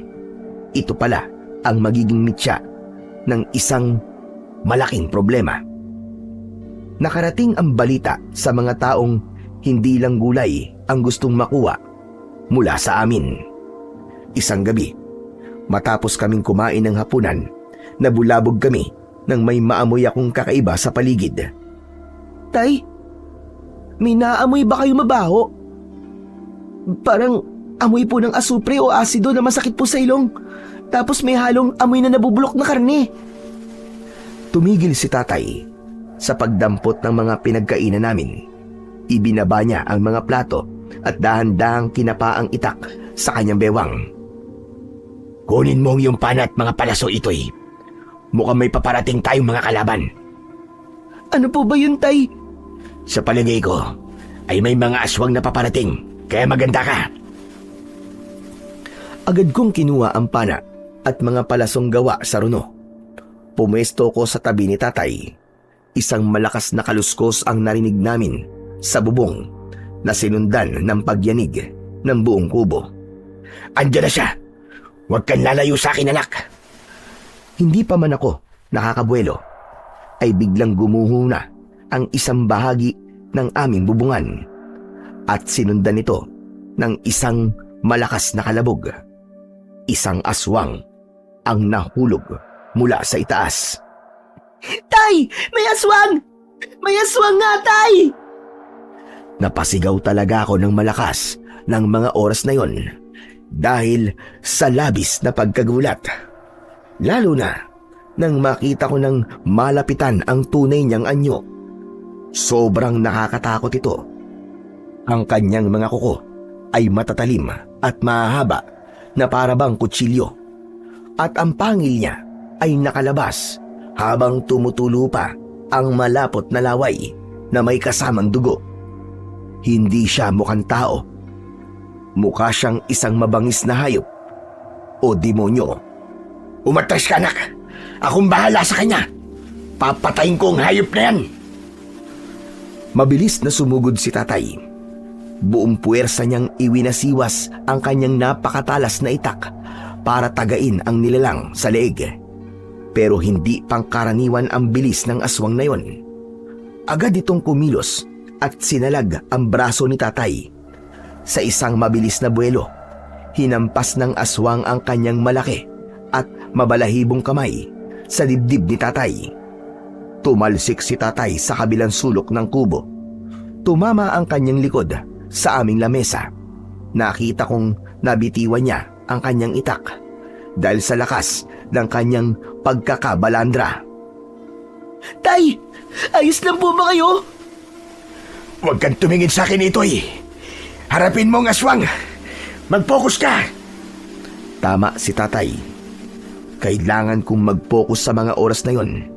ito pala ang magiging mitya ng isang malaking problema. Nakarating ang balita sa mga taong hindi lang gulay ang gustong makuha mula sa amin. Isang gabi, matapos kaming kumain ng hapunan, nabulabog kami nang may maamoy akong kakaiba sa paligid. Tay, may naamoy ba kayo mabaho? Parang amoy po ng asupre o asido na masakit po sa ilong. Tapos may halong amoy na nabubulok na karne. Tumigil si tatay sa pagdampot ng mga pinagkainan namin. Ibinaba niya ang mga plato at dahan-dahang kinapa ang itak sa kanyang bewang. Kunin mo yung pana at mga palaso, Itoy. Mukhang may paparating tayong mga kalaban. Ano po ba yun, Tay? Sa palagay ko, ay may mga aswang na paparating, kaya maganda ka. Agad kong kinuha ang pana at mga palasong gawa sa runo. Pumwesto ko sa tabi ni tatay. Isang malakas na kaluskos ang narinig namin sa bubong na sinundan ng pagyanig ng buong kubo. Andiyan na siya! Huwag kang lalayo sa akin, anak! Hindi pa man ako nakakabuelo, ay biglang gumuho na ang isang bahagi ng aming bubungan at sinundan ito ng isang malakas na kalabog. Isang aswang ang nahulog mula sa itaas. Tay! May aswang! May aswang nga, Tay! Napasigaw talaga ako ng malakas ng mga oras na yon dahil sa labis na pagkagulat. Lalo na nang makita ko ng malapitan ang tunay niyang anyo. Sobrang nakakatakot ito. Ang kanyang mga kuko ay matatalim at mahahaba na parabang kutsilyo. At ang pangil niya ay nakalabas habang tumutulo pa ang malapot na laway na may kasamang dugo. Hindi siya mukhang tao. Mukha siyang isang mabangis na hayop o demonyo. Umatras ka, anak! Akong bahala sa kanya! Papatayin ko ang hayop na yan! Mabilis na sumugod si tatay. Buong puwersa niyang iwinasiwas ang kanyang napakatalas na itak para tagain ang nilalang sa leeg. Pero hindi pangkaraniwan ang bilis ng aswang na yon. Agad itong kumilos at sinalag ang braso ni tatay. Sa isang mabilis na buwelo, hinampas ng aswang ang kanyang malaki at mabalahibong kamay sa dibdib ni tatay. Tumalsik si tatay sa kabilang sulok ng kubo. Tumama ang kanyang likod sa aming lamesa. Nakita kong nabitiwan niya ang kanyang itak dahil sa lakas ng kanyang pagkakabalandra. Tay, ayos lang po ba kayo? Huwag kang tumingin sa akin, Itoy. Harapin mo ang aswang. Mag-focus ka. Tama si tatay. Kailangan kong mag-focus sa mga oras na yon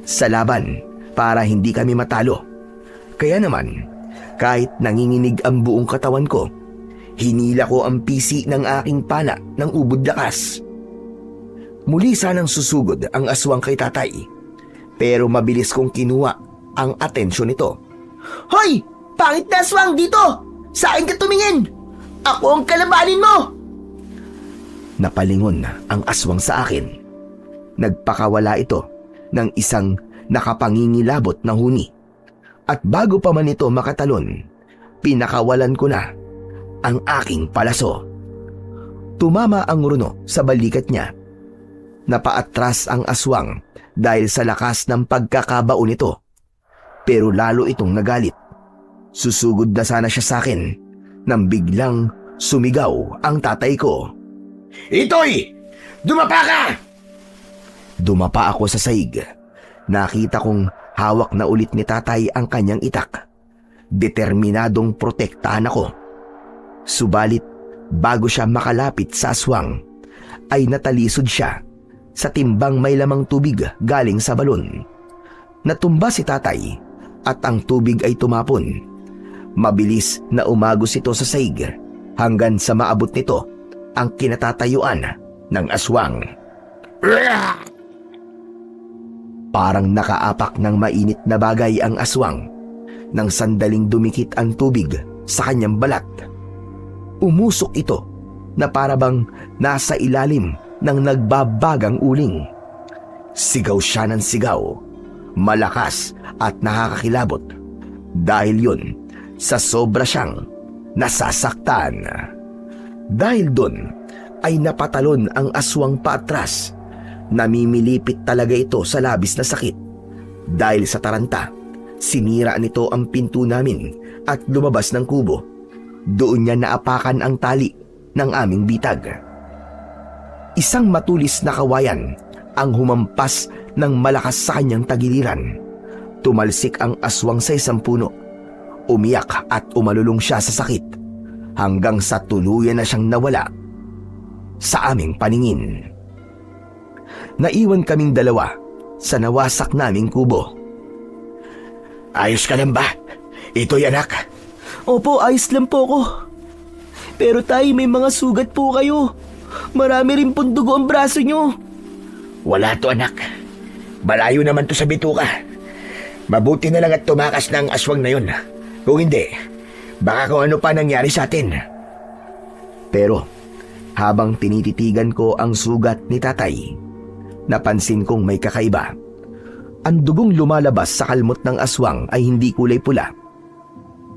sa laban para hindi kami matalo. Kaya naman, kahit nanginginig ang buong katawan ko, hinila ko ang pisi ng aking pana ng ubod lakas. Muli sanang susugod ang aswang kay tatay, pero mabilis kong kinuha ang atensyon nito. Hoy! Pangit na aswang dito! Sa akin ka tumingin! Ako ang kalabanin mo! Napalingon ang aswang sa akin. Nagpakawala ito ng isang nakapangingilabot na huni. At bago pa man ito makatalon, pinakawalan ko na ang aking palaso. Tumama ang runo sa balikat niya. Napaatras ang aswang dahil sa lakas ng pagkakabao nito. Pero lalo itong nagalit. Susugod na sana siya sa akin nang biglang sumigaw ang tatay ko. Itoy! Dumapa ka! Dumapa ako sa saig. Nakita kong hawak na ulit ni tatay ang kanyang itak. Determinadong protektahan ako. Subalit, bago siya makalapit sa aswang, ay natalisod siya sa timbang may lamang tubig galing sa balon. Natumba si tatay at ang tubig ay tumapon. Mabilis na umagos ito sa saig hanggang sa maabot nito ang kinatatayuan ng aswang. Parang nakaapak ng mainit na bagay ang aswang nang sandaling dumikit ang tubig sa kanyang balat. Umusok ito na parabang nasa ilalim ng nagbabagang uling. Sigaw siya ng sigaw, malakas at nakakakilabot. Dahil yun, sa sobra siyang nasasaktan. Dahil dun ay napatalon ang aswang paatras. Namimilipit talaga ito sa labis na sakit. Dahil sa taranta, sinira nito ang pinto namin at lumabas ng kubo. Doon niya naapakan ang tali ng aming bitag. Isang matulis na kawayan ang humampas ng malakas sa kanyang tagiliran. Tumalsik ang aswang sa isang puno. Umiyak at umalulong siya sa sakit hanggang sa tuluyan na siyang nawala sa aming paningin. Naiwan kaming dalawa sa nawasak naming kubo. Ayos ka lang ba? Ito'y anak. Opo, ayos lang po ko. Pero tay, may mga sugat po kayo. Marami rin pong dugo ang braso nyo. Wala to, anak. Malayo naman to sa bituka. Mabuti na lang at tumakas ng aswang na yun. Kung hindi, baka kung ano pa nangyari sa atin. Pero habang tinititigan ko ang sugat ni tatay, napansin kong may kakaiba. Ang dugong lumalabas sa kalmot ng aswang ay hindi kulay pula.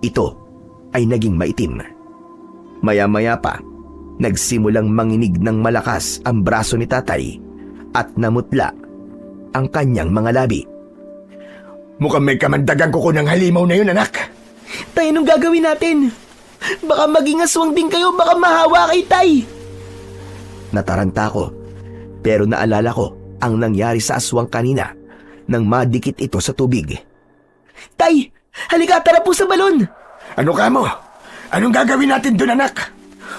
Ito ay naging maitim. Maya-maya pa, nagsimulang manginig ng malakas ang braso ni tatay at namutla ang kanyang mga labi. Mukhang may kamandagang kuko ng halimaw na yun, anak. Tay, anong gagawin natin? Baka maging aswang din kayo, baka mahawa kay tay. Nataranta ko, pero naalala ko ang nangyari sa aswang kanina nang madikit ito sa tubig. Tay, halika, tara po sa balon. Ano ka mo? Anong gagawin natin doon, anak?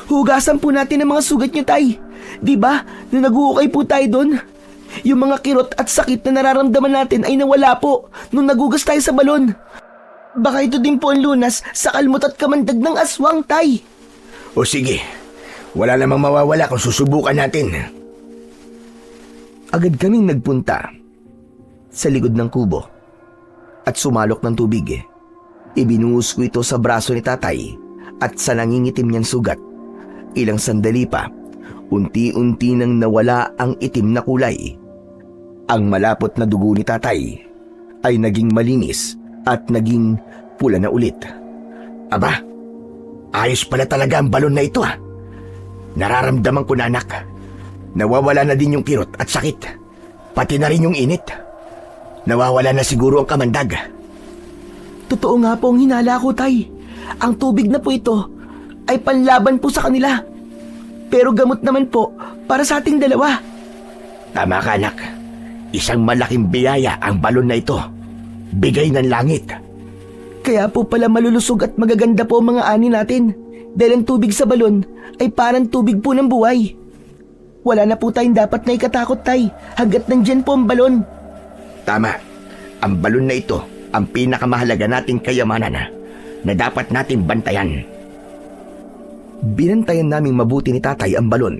Hugasan po natin ang mga sugat niyo, tay. Diba, nung nag-uukay po tayo doon, yung mga kirot at sakit na nararamdaman natin ay nawala po nung nagugas tayo sa balon. Baka ito din po ang lunas sa kalmot at kamandag ng aswang, tay. O sige, wala namang mawawala kung susubukan natin. Agad kaming nagpunta sa likod ng kubo at sumalok ng tubig. Ibinuhos ko ito sa braso ni tatay at sa nangingitim niyang sugat. Ilang sandali pa, unti-unti nang nawala ang itim na kulay. Ang malapot na dugo ni tatay ay naging malinis at naging pula na ulit. Aba, ayos pala talaga ang balon na ito, ha. Nararamdaman ko na, anak. Nawawala na din yung kirot at sakit. Pati na rin yung init. Nawawala na siguro ang kamandag. Totoo nga po ang hinala ko, tay. Ang tubig na po ito ay panlaban po sa kanila. Pero gamot naman po para sa ating dalawa. Tama ka, anak. Isang malaking biyaya ang balon na ito. Bigay ng langit. Kaya po pala malulusog at magaganda po ang mga ani natin. Dahil ang tubig sa balon ay parang tubig po ng buhay. Wala na po tayong dapat na ikatakot, Tay, hanggat nandyan po ang balon. Tama. Ang balon na ito ang pinakamahalaga nating kayamanan na dapat natin bantayan. Binantayan naming mabuti ni tatay ang balon.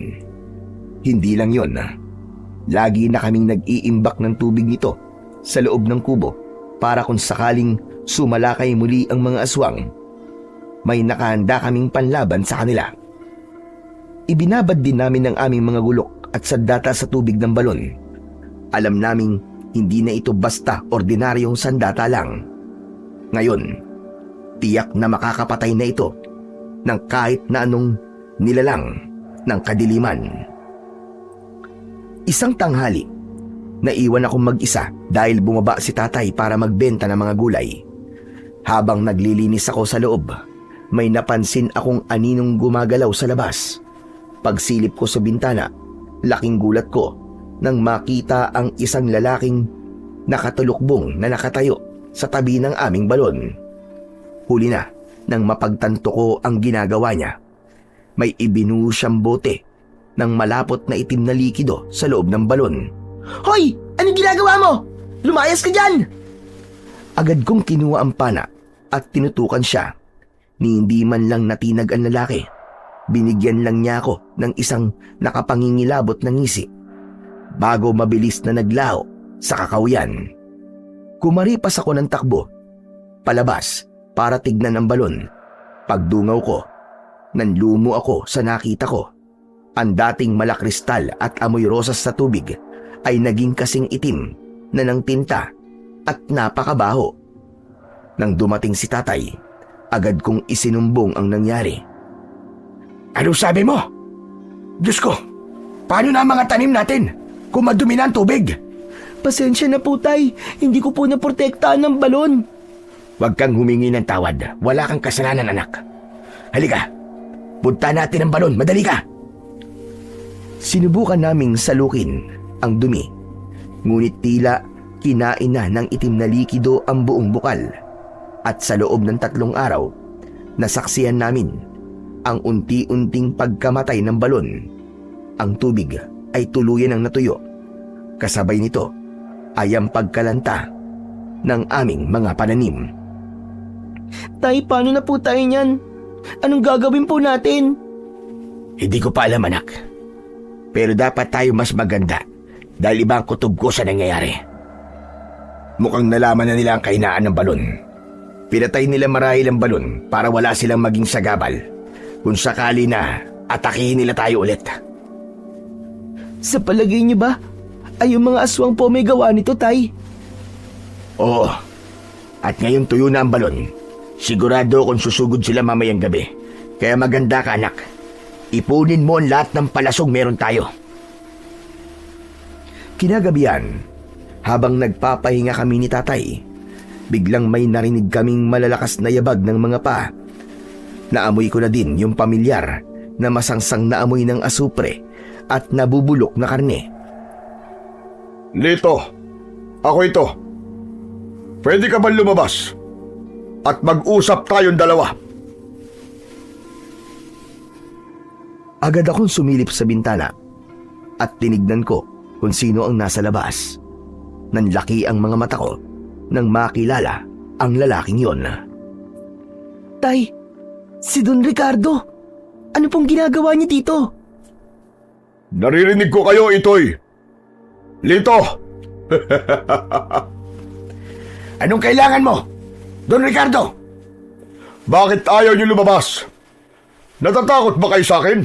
Hindi lang yon. Lagi na kaming nag-iimbak ng tubig nito sa loob ng kubo para kung sakaling sumalakay muli ang mga aswang, may nakahanda kaming panlaban sa kanila. Ibinabad din namin ang aming mga gulok at sandata sa tubig ng balon. Alam naming hindi na ito basta ordinaryong sandata lang. Ngayon, tiyak na makakapatay na ito ng kahit na anong nilalang ng kadiliman. Isang tanghali, naiwan akong mag-isa dahil bumaba si tatay para magbenta ng mga gulay. Habang naglilinis ako sa loob, may napansin akong aninong gumagalaw sa labas. Pagsilip ko sa bintana, laking gulat ko nang makita ang isang lalaking nakatulukbong na nakatayo sa tabi ng aming balon. Huli na nang mapagtanto ko ang ginagawa niya. May ibinuhos siyang bote ng malapot na itim na likido sa loob ng balon. Hoy! Anong ginagawa mo? Lumayas ka dyan! Agad kong kinuha ang pana at tinutukan siya. Ni hindi man lang natinag ang lalaki. Binigyan lang niya ako ng isang nakapangingilabot na ngisi bago mabilis na naglaho sa kakawian. Kumaripas ako ng takbo palabas para tignan ang balon. Pagdungaw ko, nanlumo ako sa nakita ko. Ang dating malakristal at amoy rosas sa tubig ay naging kasing itim na ng tinta at napakabaho. Nang dumating si tatay, agad kong isinumbong ang nangyari. Ano sabi mo? Diyos ko, paano na ang mga tanim natin kung madumi na ang tubig? Pasensya na po, Tay. Hindi ko po naprotektahan ng balon. Huwag kang humingi ng tawad. Wala kang kasalanan, anak. Halika, punta natin ang balon. Madali ka! Sinubukan naming salukin ang dumi, ngunit tila kinain na ng itim na likido ang buong bukal. At sa loob ng 3 araw, nasaksihan namin ang unti-unting pagkamatay ng balon. Ang tubig ay tuluyan ang natuyo. Kasabay nito ay ang pagkalanta ng aming mga pananim. Tay, paano na po tayo niyan? Anong gagawin po natin? Hindi ko pa alam, anak. Pero dapat tayo mas maganda dahil iba ang kutob ko sa nangyayari. Mukhang nalaman na nila ang kahinaan ng balon. Pinatay nila marahil ang balon para wala silang maging sagabal. Kung sakali na, atakihin nila tayo ulit. Sa palagay niyo ba, ay yung mga aswang po may gawa nito, Tay? Oo. At ngayon tuyo na ang balon. Sigurado kung susugod sila mamayang gabi. Kaya maganda ka, anak. Ipunin mo ang lahat ng palasong meron tayo. Kinagabihan, habang nagpapahinga kami ni tatay, biglang may narinig kaming malalakas na yabag ng mga pa. Naamoy ko na din yung pamilyar na masangsang na amoy ng asupre at nabubulok na karne. Lito, ako ito. Pwede ka ba lumabas? At mag-usap tayong dalawa. Agad akong sumilip sa bintana at tinignan ko kung sino ang nasa labas. Nanlaki ang mga mata ko nang makilala ang lalaking yon. Tay, si Don Ricardo. Ano pong ginagawa niya dito? Naririnig ko kayo, Itoy. Lito! Anong kailangan mo, Don Ricardo? Bakit ayaw niyo lumabas? Natatakot ba kayo sa akin?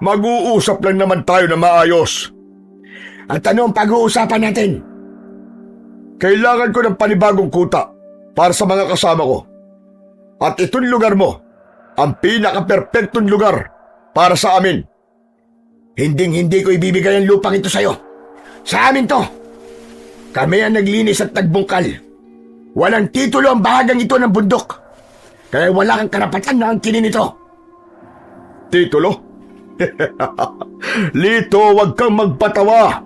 Mag-uusap lang naman tayo na maayos. At ano ang pag-uusapan natin? Kailangan ko ng panibagong kuta para sa mga kasama ko. At itong lugar mo, ang pinaka-perpektong lugar para sa amin. Hinding-hindi ko ibibigay ang lupang ito sa'yo. Sa amin to. Kami ang naglinis at nagbungkal. Walang titulo ang bahagang ito ng bundok. Kaya wala kang karapatan na angkinin ito. Titulo? Lito, wag kang magpatawa.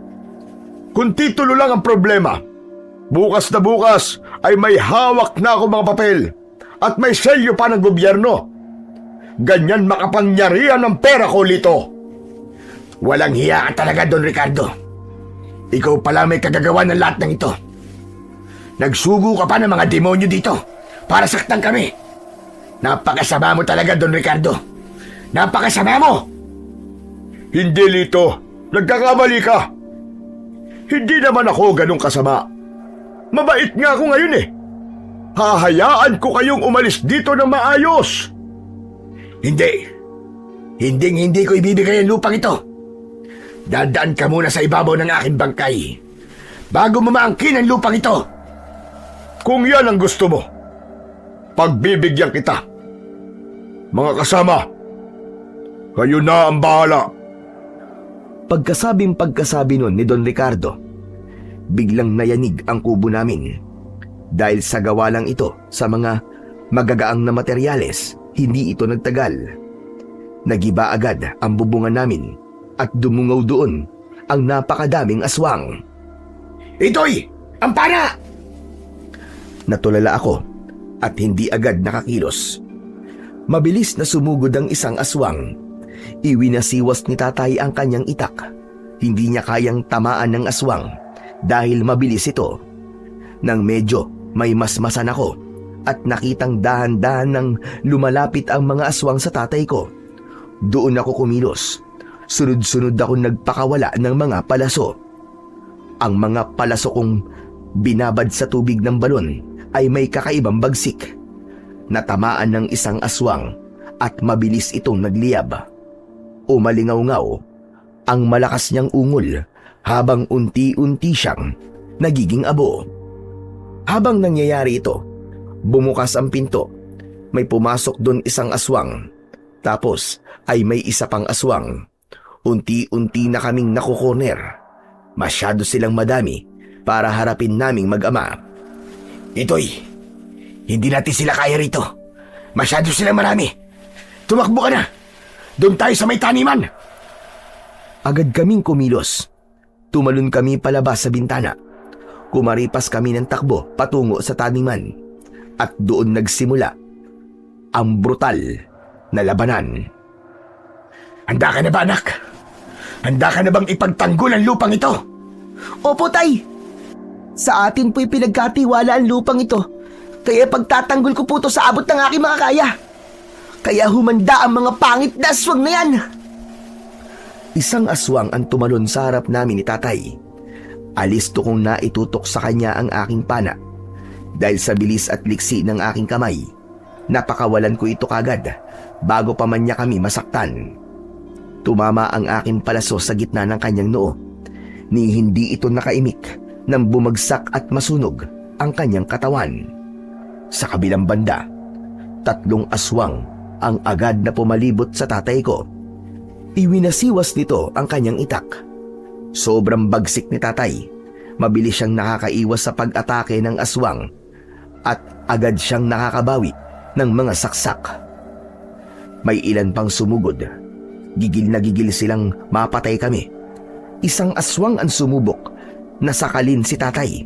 Kung titulo lang ang problema, bukas na bukas ay may hawak na ako mga papel at may selyo pa ng gobyerno. Ganyan makapangyarihan ng pera ko, Lito. Walang hiya ka talaga, Don Ricardo. Ikaw pala may kagagawa ng lahat ng ito. Nagsugo ka pa ng mga demonyo dito para saktan kami. Napakasama mo talaga, Don Ricardo. Napakasama mo! Hindi, Lito. Nagkakamali ka. Hindi naman ako ganong kasama. Mabait nga ako ngayon eh. Hahayaan ko kayong umalis dito ng maayos. Hindi. Hindi ko ibibigay ang lupang ito. Dadaan ka muna sa ibabaw ng aking bangkay bago mo maangkin ang lupang ito. Kung yan ang gusto mo, pagbibigyan kita. Mga kasama, kayo na ang bahala. Pagkasabi nun ni Don Ricardo, biglang nayanig ang kubo namin. Dahil sa gawa lang ito sa mga magagaang na materyales, hindi ito nagtagal. Nagiba agad ang bubungan namin at dumungaw doon ang napakadaming aswang. Ito'y ang pana! Natulala ako at hindi agad nakakilos. Mabilis na sumugod ang isang aswang. Iwinasiwas ni tatay ang kanyang itak. Hindi niya kayang tamaan ng aswang dahil mabilis ito. Nang medyo may masmasan ako at nakitang dahan-dahan nang lumalapit ang mga aswang sa tatay ko, doon ako kumilos. Sunod-sunod ako nagpakawala ng mga palaso. Ang mga palaso kong binabad sa tubig ng balon ay may kakaibang bagsik. Natamaan ng isang aswang at mabilis itong nagliyab. Umalingaw-ngaw ang malakas niyang ungol habang unti-unti siyang nagiging abo. Habang nangyayari ito, bumukas ang pinto. May pumasok doon isang aswang. Tapos ay may isa pang aswang. Unti-unti na kaming nakukorner. Masyado silang madami para harapin naming mag-ama. Ito'y, hindi natin sila kaya rito. Masyado silang marami. Tumakbo ka na. Doon tayo sa may taniman. Agad kaming kumilos. Tumalon kami palabas sa bintana. Kumaripas kami ng takbo patungo sa taniman. At doon nagsimula ang brutal na labanan. Handa ka na ba, anak? Handa ka na bang ipagtanggol ang lupang ito? Opo, tay. Sa atin po'y pinagkatiwala ang lupang ito. Kaya pagtatanggol ko po ito sa abot ng aking mga kaya. Kaya humanda ang mga pangit na aswang na yan. Isang aswang ang tumalon sa harap namin ni tatay. Alisto kong naitutok sa kanya ang aking pana. Dahil sa bilis at liksi ng aking kamay, napakawalan ko ito kagad bago pa man niya kami masaktan. Tumama ang aking palaso sa gitna ng kanyang noo. Ni hindi ito nakaimik nang bumagsak at masunog ang kanyang katawan. Sa kabilang banda, 3 aswang ang agad na pumalibot sa tatay ko. Iwinasiwas nito ang kanyang itak. Sobrang bagsik ni tatay. Mabilis siyang nakakaiwas sa pag-atake ng aswang at agad siyang nakakabawi ng mga saksak. May ilan pang sumugod. Gigil na gigil silang mapatay kami. Isang aswang ang sumubok na sakalin si tatay,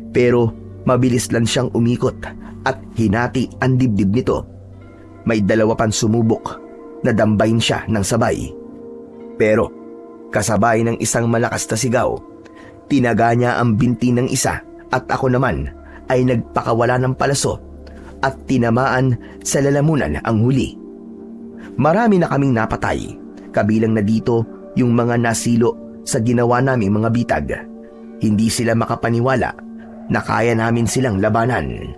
pero mabilis lang siyang umikot at hinati ang dibdib nito. May 2 pang sumubok na dambayin siya ng sabay. Pero kasabay ng isang malakas na sigaw, tinaga niya ang binti ng isa at ako naman ay nagpakawala ng palaso at tinamaan sa lalamunan ang huli. Marami na kaming napatay, kabilang na dito yung mga nasilo sa ginawa naming mga bitag. Hindi sila makapaniwala na kaya namin silang labanan.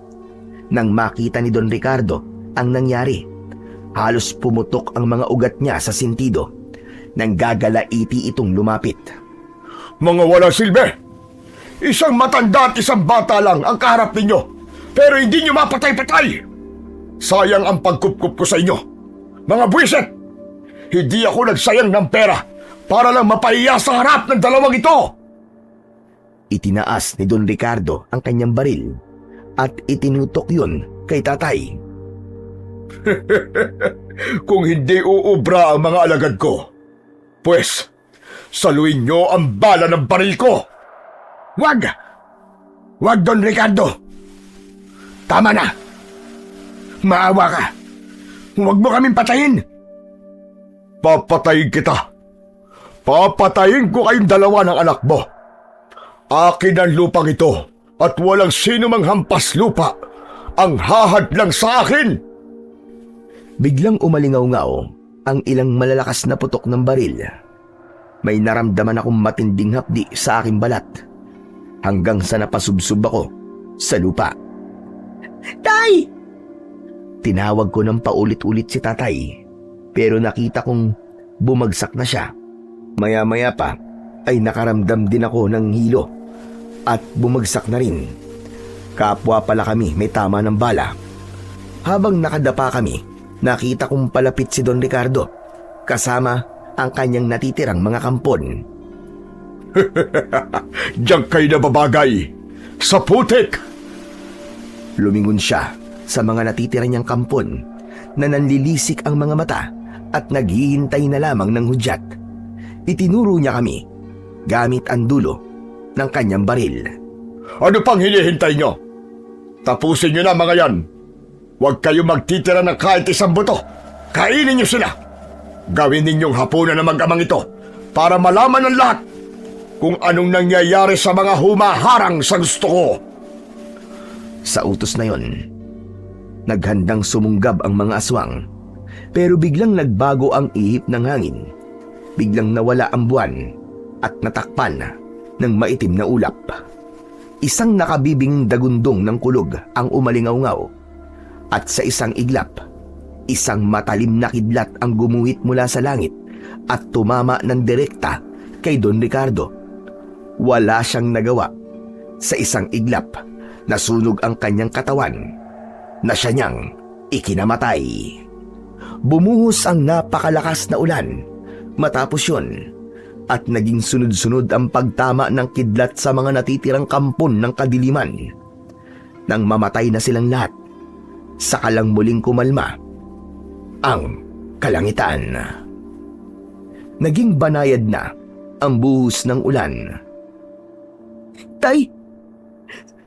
Nang makita ni Don Ricardo ang nangyari, halos pumutok ang mga ugat niya sa sentido. Nang gagalaiti itong lumapit. Mga walang silbi! Isang matanda at isang bata lang ang kaharap ninyo, pero hindi nyo mapatay-patay! Sayang ang pagkupkup ko sa inyo. Mga buwisit! Hindi ako nagsayang ng pera para lang mapahiya sa harap ng 2 ito! Itinaas ni Don Ricardo ang kanyang baril at itinutok yun kay tatay. Kung hindi uubra ang mga alagad ko, pues, saluin nyo ang bala ng baril ko! Wag! Wag, Don Ricardo! Tama na! Maawa ka! Huwag mo kaming patayin! Papatayin kita! Papatayin ko kayong dalawa ng anak mo! Akin ang lupang ito at walang sino mang hampas lupa ang hahadlang sa akin! Biglang umalingaw-ngaw ang ilang malalakas na putok ng baril. May naramdaman akong matinding hapdi sa aking balat hanggang sa napasubsob ako sa lupa. Tay! Tinawag ko ng paulit-ulit si tatay pero nakita kong bumagsak na siya. Maya-maya pa ay nakaramdam din ako ng hilo at bumagsak na rin. Kapwa pala kami may tama ng bala. Habang nakadapa kami, nakita kong palapit si Don Ricardo kasama ang kanyang natitirang mga kampon. Diyan kayo na babagay! Sa putik! Lumingon siya sa mga natitira niyang kampon na nanlilisik ang mga mata at naghihintay na lamang ng hudyat. Itinuro niya kami gamit ang dulo ng kanyang baril. Ano pang hinihintay nyo? Tapusin nyo na mga yan! Huwag kayo magtitira ng kahit isang buto! Kainin nyo sila! Gawin ninyong hapunan ng mag-amang ito para malaman ng lahat kung anong nangyayari sa mga humaharang sa gusto ko. Sa utos na yon, naghandang sumunggab ang mga aswang pero biglang nagbago ang ihip ng hangin. Biglang nawala ang buwan at natakpan ng maitim na ulap. Isang nakabibing dagundong ng kulog ang umalingaw-ngaw at sa isang iglap, isang matalim na kidlat ang gumuhit mula sa langit at tumama ng direkta kay Don Ricardo. Wala siyang nagawa. Sa isang iglap, nasunog ang kanyang katawan na siya niyang ikinamatay. Bumuhos ang napakalakas na ulan matapos yun at naging sunod-sunod ang pagtama ng kidlat sa mga natitirang kampon ng kadiliman. Nang mamatay na silang lahat, saka lang muling kumalma ang kalangitan. Naging banayad na ang buhos ng ulan. Tay!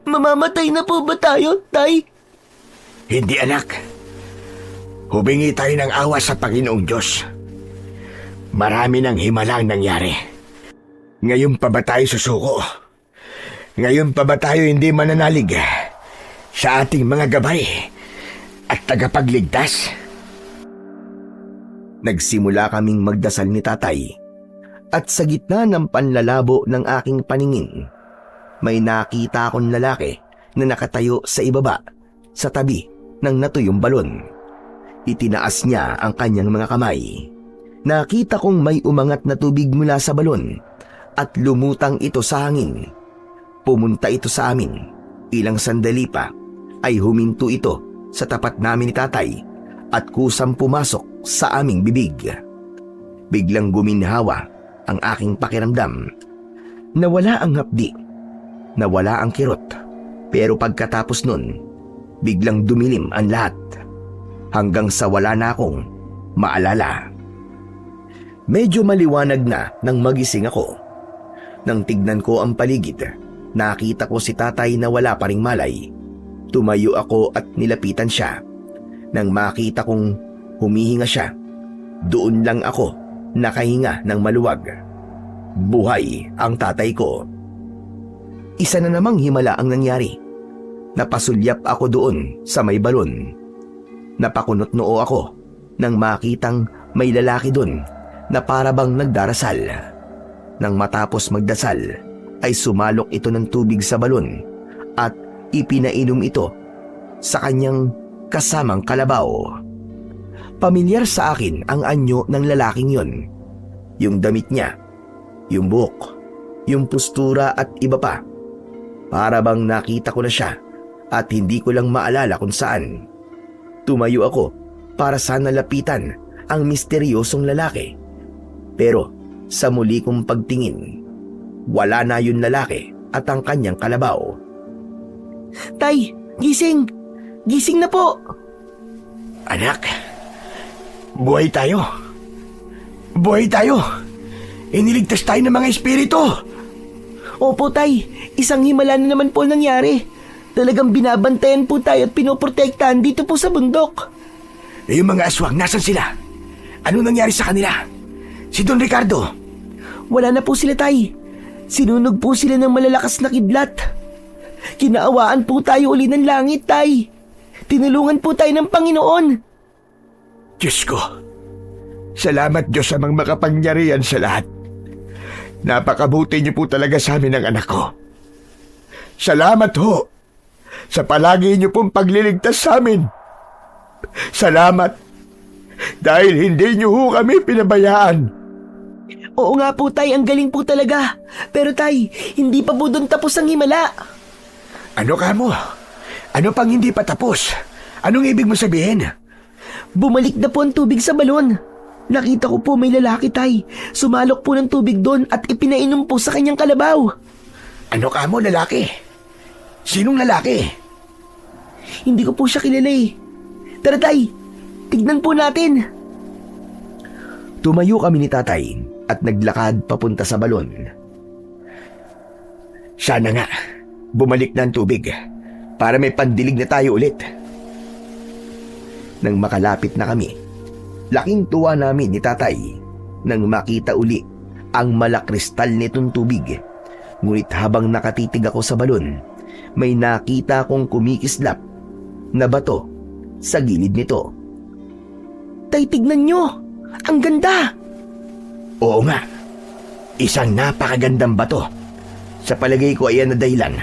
Mamamatay na po ba tayo, Tay? Hindi, anak. Humingi tayo ng awa sa Panginoong Diyos. Marami ng himalang nangyari. Ngayon pa ba tayo susuko? Ngayon pa ba tayo hindi mananalig sa ating mga gabay at tagapagligtas? Nagsimula kaming magdasal ni tatay at sa gitna ng panlalabo ng aking paningin, may nakita akong lalaki na nakatayo sa ibaba sa tabi ng natuyong balon. Itinaas niya ang kanyang mga kamay. Nakita kong may umangat na tubig mula sa balon at lumutang ito sa hangin. Pumunta ito sa amin. Ilang sandali pa ay huminto ito sa tapat namin ni tatay at kusang pumasok sa aming bibig. Biglang guminhawa ang aking pakiramdam. Nawala ang hapdi, nawala ang kirot, pero pagkatapos nun, biglang dumilim ang lahat hanggang sa wala na akong maalala. Medyo maliwanag na nang magising ako. Nang tignan ko ang paligid, nakita ko si tatay na wala pa ring malay. Tumayo ako at nilapitan siya. Nang makita kong humihinga siya, doon lang ako nakahinga ng maluwag. Buhay ang tatay ko. Isa na namang himala ang nangyari. Napasulyap ako doon sa may balon. Napakunot noo ako nang makitang may lalaki doon na para bang nagdarasal. Nang matapos magdasal, ay sumalok ito ng tubig sa balon at ipinainom ito sa kanyang kasamang kalabaw. Pamilyar sa akin ang anyo ng lalaking yon. Yung damit niya, yung buhok, yung postura at iba pa. Para bang nakita ko na siya at hindi ko lang maalala kung saan. Tumayo ako para sana lapitan ang misteryosong lalaki. Pero sa muli kong pagtingin, wala na yun lalaki at ang kanyang kalabaw. Tay, gising! Gising na po! Anak, buhay tayo. Buhay tayo. Iniligtas tayo ng mga espiritu. Opo, Tay. Isang himala na naman po nangyari. Talagang binabantayan po tayo at pinoprotektahan dito po sa bundok. Eh, yung mga aswang, nasan sila? Ano nangyari sa kanila? Si Don Ricardo. Wala na po sila, Tay. Sinunog po sila ng malalakas na kidlat. Kinaawaan po tayo uli ng langit, Tay. Tinulungan po tayo ng Panginoon. Diyos ko. Salamat, Diyos, amang makapangyarihan sa lahat. Napakabuti niyo po talaga sa amin ng anak ko. Salamat ho sa palagi niyo pong pagliligtas sa amin. Salamat dahil hindi niyo ho kami pinabayaan. Oo nga po, Tay, ang galing po talaga. Pero, Tay, hindi pa po doon tapos ang himala. Ano ka mo? Ano pang hindi pa tapos? Anong ibig mo sabihin? Bumalik na po ang tubig sa balon. Nakita ko po may lalaki, Tay. Sumalok po ng tubig doon at ipinainom po sa kanyang kalabaw. Ano ka mo, lalaki? Sinong lalaki? Hindi ko po siya kilala eh. Tara, Tay, tignan po natin. Tumayo kami ni Tatay at naglakad papunta sa balon. Sana nga, bumalik na ang tubig para may pandilig na tayo ulit. Nang makalapit na kami, laking tuwa namin ni Tatay nang makita uli ang malakristal nitong tubig. Ngunit habang nakatitig ako sa balon, may nakita akong kumikislap na bato sa gilid nito. Tay, tignan nyo. Ang ganda. Oo nga, isang napakagandang bato. Sa palagay ko ayan na dahilan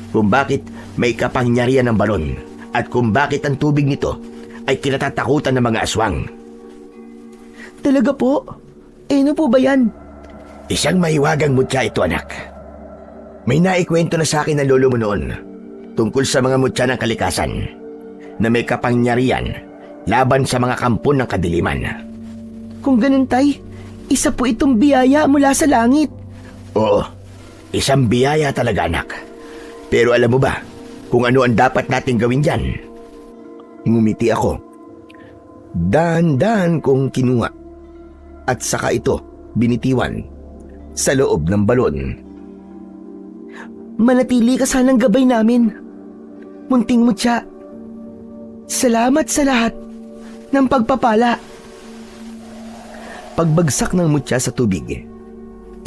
kung bakit may kapangyarihan ng balon at kung bakit ang tubig nito ay kinatatakutan ng mga aswang. Talaga po? Ano po ba yan? Isang mahiwagang mutya ito, anak. May naikwento na sa akin ng lolo mo noon tungkol sa mga mutya ng kalikasan na may kapangyarihan laban sa mga kampon ng kadiliman. Kung ganun, Tay, isa po itong biyaya mula sa langit. Oo, isang biyaya talaga, anak. Pero alam mo ba kung ano ang dapat nating gawin dyan? Ngumiti ako. Dahan-dahan kong kinuha at saka ito binitiwan sa loob ng balon. Manatili ka sanang gabay namin. Munting mutya. Salamat sa lahat ng pagpapala. Pagbagsak ng mutya sa tubig,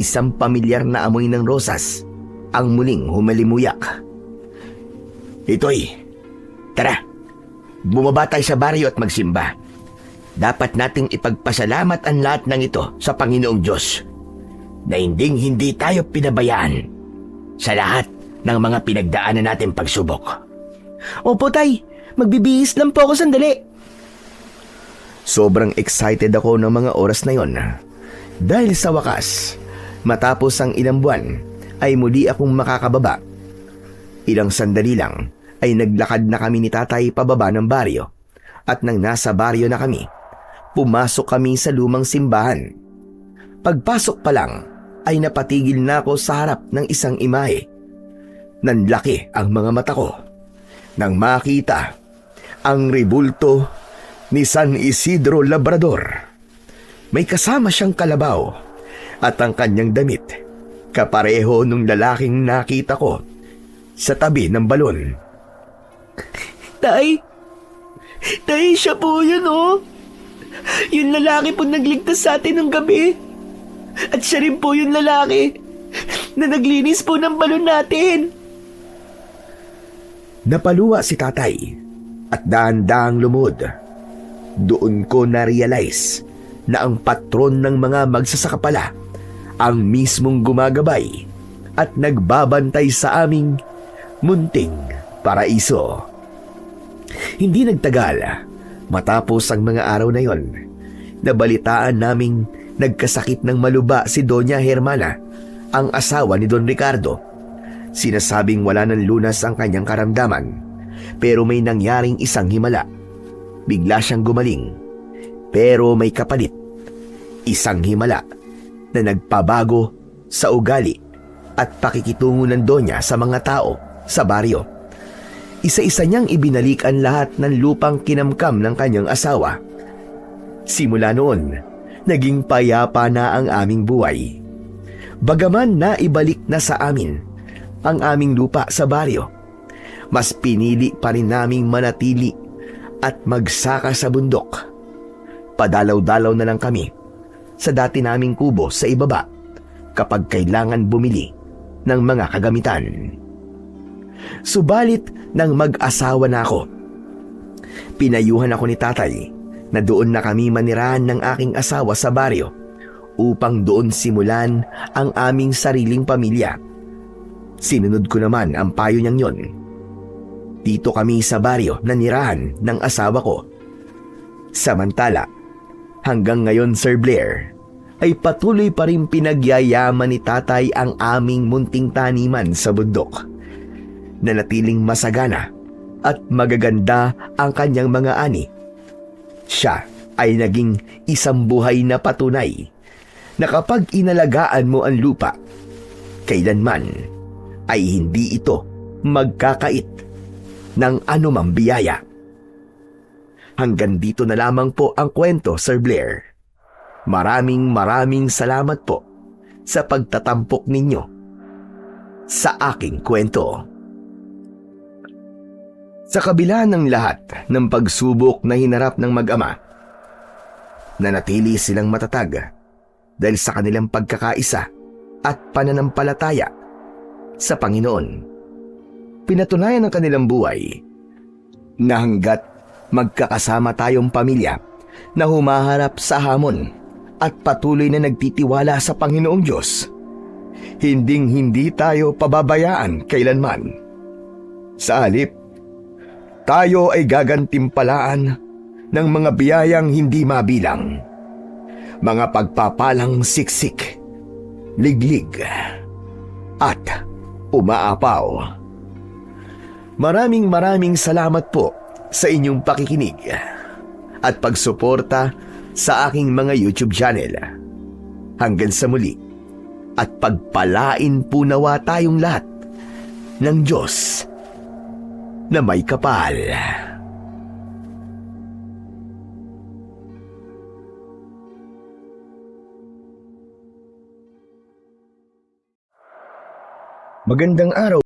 isang pamilyar na amoy ng rosas ang muling humalimuyak. Itoy, tara, bumaba tayo sa baryo at magsimba. Dapat nating ipagpasalamat ang lahat ng ito sa Panginoong Diyos na hindi tayo pinabayaan sa lahat ng mga pinagdaanan natin pagsubok. Opo, Tay, magbibihis lang po ako sandali. Sobrang excited ako ng mga oras na yon dahil sa wakas, matapos ang ilang buwan, ay muli akong makakababa. Ilang sandali lang ay naglakad na kami ni Tatay pababa ng baryo at nang nasa baryo na kami, pumasok kami sa lumang simbahan. Pagpasok pa lang ay napatigil na ako sa harap ng isang imahe. Nanlaki ang mga mata ko nang makita ang rebulto ni San Isidro Labrador. May kasama siyang kalabaw at ang kanyang damit kapareho nung lalaking nakita ko sa tabi ng balon. Tay, siya po yun, oh. Yung lalaki po nagligtas sa atin ng gabi. At siya rin po yung lalaki na naglinis po ng balon natin. Napaluwa si Tatay at dahan-dahang lumod. Doon ko na-realize na ang patron ng mga magsasaka pala ang mismong gumagabay at nagbabantay sa aming munting paraiso. Hindi nagtagal, matapos ang mga araw na yon, nabalitaan naming nagkasakit ng maluba si Doña Hermana, ang asawa ni Don Ricardo. Sinasabing wala ng lunas ang kanyang karamdaman, pero may nangyaring isang himala. Bigla siyang gumaling, pero may kapalit. Isang himala na nagpabago sa ugali at pakikitungo ng Donya sa mga tao sa baryo. Isa-isa niyang ibinalik ang lahat ng lupang kinamkam ng kanyang asawa. Simula noon, naging payapa na ang aming buhay. Bagaman naibalik na sa amin ang aming lupa sa baryo, mas pinili pa rin naming manatili at magsaka sa bundok. Padalaw-dalaw na lang kami sa dati naming kubo sa ibaba kapag kailangan bumili ng mga kagamitan. Subalit nang mag-asawa na ako, pinayuhan ako ni tatay na doon na kami manirahan ng aking asawa sa baryo upang doon simulan ang aming sariling pamilya. Sinunod ko naman ang payo niyang yon. Dito kami sa baryo nanirahan ng asawa ko. Samantala, hanggang ngayon Sir Blair, ay patuloy pa rin pinagyayaman ni tatay ang aming munting taniman sa bundok. Nanatiling masagana at magaganda ang kanyang mga ani. Siya ay naging isang buhay na patunay na kapag inalagaan mo ang lupa, kailanman ay hindi ito magkakait ng anumang biyaya. Hanggang dito na lamang po ang kwento, Sir Blair. Maraming salamat po sa pagtatampok ninyo sa aking kwento. Sa kabila ng lahat ng pagsubok na hinarap ng mag-ama, nanatili silang matatag dahil sa kanilang pagkakaisa at pananampalataya sa Panginoon. Pinatunayan ng kanilang buhay na hanggat magkakasama tayong pamilya na humaharap sa hamon at patuloy na nagtitiwala sa Panginoong Diyos, hinding-hindi tayo pababayaan kailanman. Sa halip, tayo ay gagantimpalaan ng mga biyayang hindi mabilang, mga pagpapalang siksik, liglig, at umaapaw. Maraming salamat po sa inyong pakikinig at pagsuporta sa aking mga YouTube channel. Hanggang sa muli, at pagpalain po nawa tayong lahat ng Diyos na may kapal. Magandang araw.